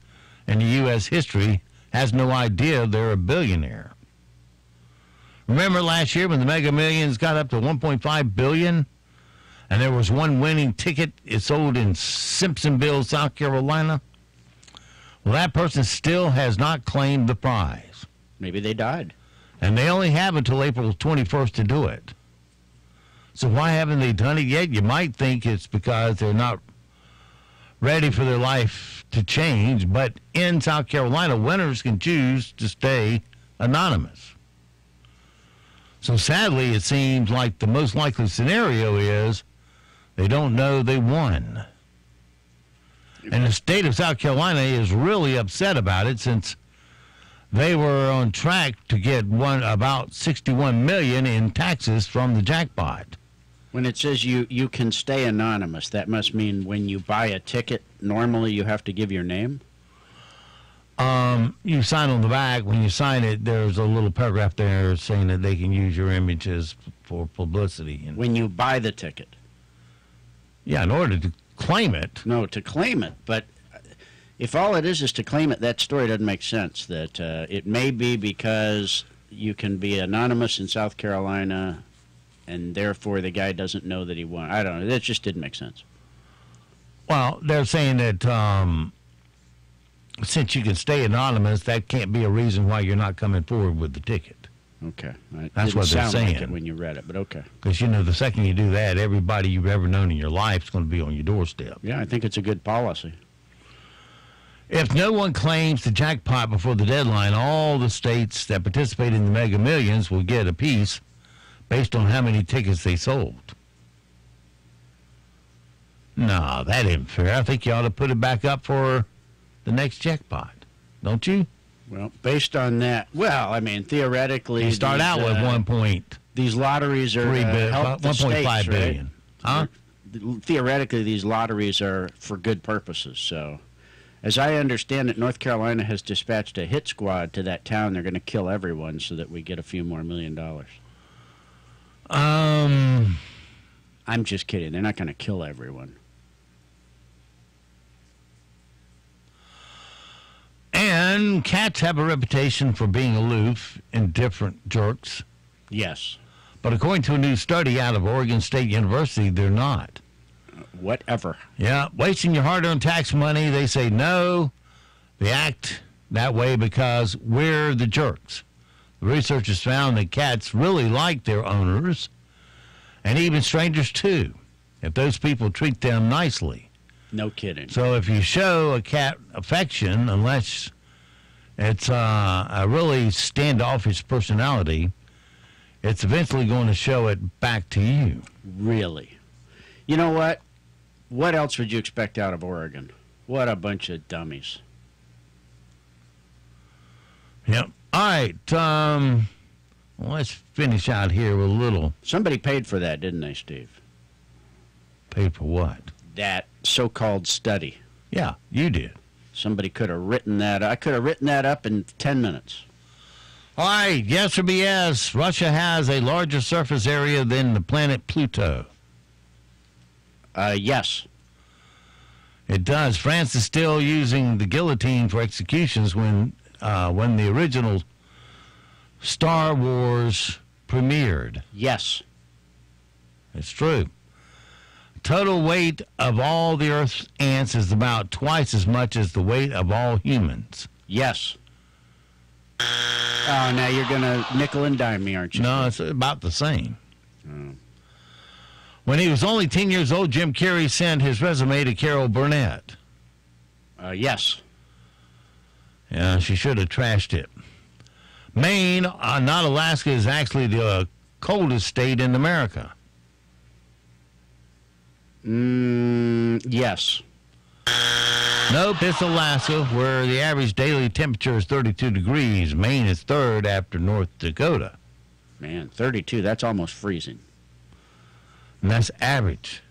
in the U.S. history has no idea they're a billionaire. Remember last year when the Mega Millions got up to $1.5 billion, and there was one winning ticket? It sold in Simpsonville, South Carolina. Well, that person still has not claimed the prize. Maybe they died. And they only have until April 21st to do it. So why haven't they done it yet? You might think it's because they're not ready for their life to change. But in South Carolina, winners can choose to stay anonymous. So sadly, it seems like the most likely scenario is they don't know they won. And the state of South Carolina is really upset about it since they were on track to get about $61 million in taxes from the jackpot. When it says you can stay anonymous, that must mean when you buy a ticket, normally you have to give your name? You sign on the back. When you sign it, there's a little paragraph there saying that they can use your images for publicity. And when you buy the ticket? Yeah, in order to claim it. No, to claim it. But If all it is to claim it, that story doesn't make sense. That it may be because you can be anonymous in South Carolina, and therefore the guy doesn't know that he won. I don't know. That just didn't make sense. Well, they're saying that since you can stay anonymous, that can't be a reason why you're not coming forward with the ticket. Okay. That's what they're saying. Like it when you read it, but okay. Because, the second you do that, everybody you've ever known in your life is going to be on your doorstep. Yeah, I think it's a good policy. If no one claims the jackpot before the deadline, all the states that participate in the Mega Millions will get a piece based on how many tickets they sold. No, that isn't fair. I think you ought to put it back up for the next jackpot, don't you? Well, based on that, theoretically, you start out with 1 point. These lotteries are 1.5 billion. Right? Huh? Theoretically, these lotteries are for good purposes. So, as I understand it, North Carolina has dispatched a hit squad to that town. They're going to kill everyone so that we get a few more $1 million. I'm just kidding. They're not going to kill everyone. And cats have a reputation for being aloof, indifferent jerks. Yes. But according to a new study out of Oregon State University, they're not. Whatever. Yeah, wasting your hard-earned tax money, they say no. They act that way because we're the jerks. The researchers found that cats really like their owners, and even strangers too, if those people treat them nicely. No kidding. So if you show a cat affection, unless it's a really standoffish personality, it's eventually going to show it back to you. Really? You know what? What else would you expect out of Oregon? What a bunch of dummies. Yep. All right. Let's finish out here with a little. Somebody paid for that, didn't they, Steve? Paid for what? That so-called study. Yeah, you did. Somebody could have written that. I could have written that up in 10 minutes. All right, yes or BS, Russia has a larger surface area than the planet Pluto. Yes. It does. France is still using the guillotine for executions when the original Star Wars premiered. Yes. It's true. Total weight of all the Earth's ants is about twice as much as the weight of all humans. Yes. Oh, now you're going to nickel and dime me, aren't you? No, it's about the same. Oh. When he was only 10 years old, Jim Carrey sent his resume to Carol Burnett. Yes. Yeah, she should have trashed it. Maine, not Alaska, is actually the coldest state in America. Yes. Nope, it's Alaska, where the average daily temperature is 32 degrees. Maine is third after North Dakota. Man, 32, that's almost freezing. And that's average.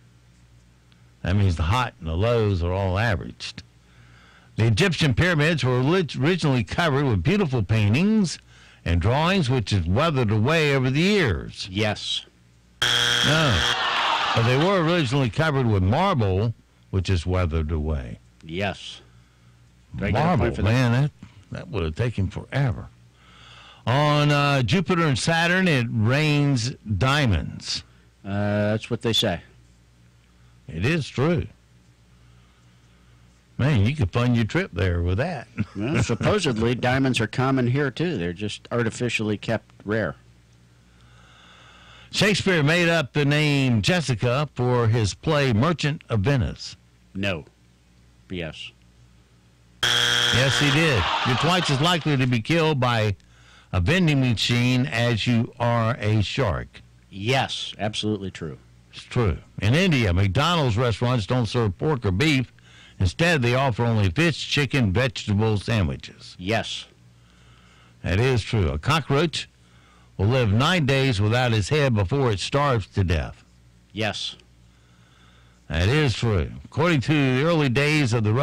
That means the hot and the lows are all averaged. The Egyptian pyramids were originally covered with beautiful paintings and drawings, which has weathered away over the years. Yes. No. But they were originally covered with marble, which is weathered away. Yes. Marble, man, that would have taken forever. On Jupiter and Saturn, it rains diamonds. That's what they say. It is true. Man, you could fund your trip there with that. Well, supposedly, diamonds are common here, too. They're just artificially kept rare. Shakespeare made up the name Jessica for his play Merchant of Venice. No. BS. Yes, he did. You're twice as likely to be killed by a vending machine as you are a shark. Yes, absolutely true. It's true. In India, McDonald's restaurants don't serve pork or beef. Instead, they offer only fish, chicken, vegetable sandwiches. Yes. That is true. A cockroach will live 9 days without its head before it starves to death. Yes. That is true. According to the early days of the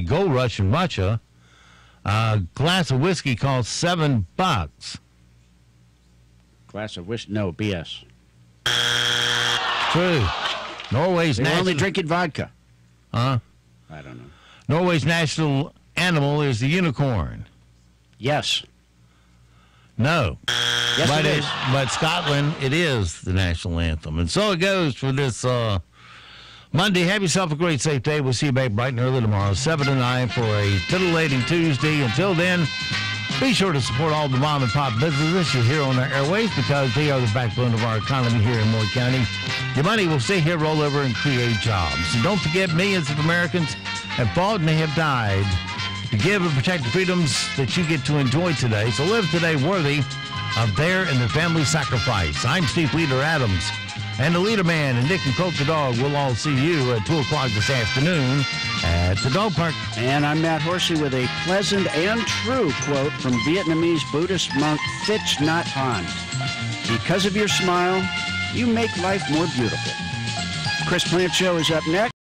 gold rush in Russia, a glass of whiskey cost $7. Glass of whiskey? No, BS. True. Norway's They're only drinking vodka. Huh? I don't know. Norway's national animal is the unicorn. Yes. No. Yes, but it is. But Scotland, it is the national anthem. And so it goes for this Monday. Have yourself a great, safe day. We'll see you back bright and early tomorrow, 7 to 9 for a titillating Tuesday. Until then, be sure to support all the mom and pop businesses you're here on our airways because they are the backbone of our economy here in Moore County. Your money will stay here, roll over, and create jobs. And don't forget, millions of Americans have fought and they have died to give and protect the freedoms that you get to enjoy today. So live today worthy of their and their family's sacrifice. I'm Steve Leader Adams, and the Leader Man and Nick and Colt the Dog will all see you at 2 o'clock this afternoon at the dog park. And I'm Matt Horsey with a pleasant and true quote from Vietnamese Buddhist monk Thich Nhat Hanh. Because of your smile, you make life more beautiful. Chris Plant Show is up next.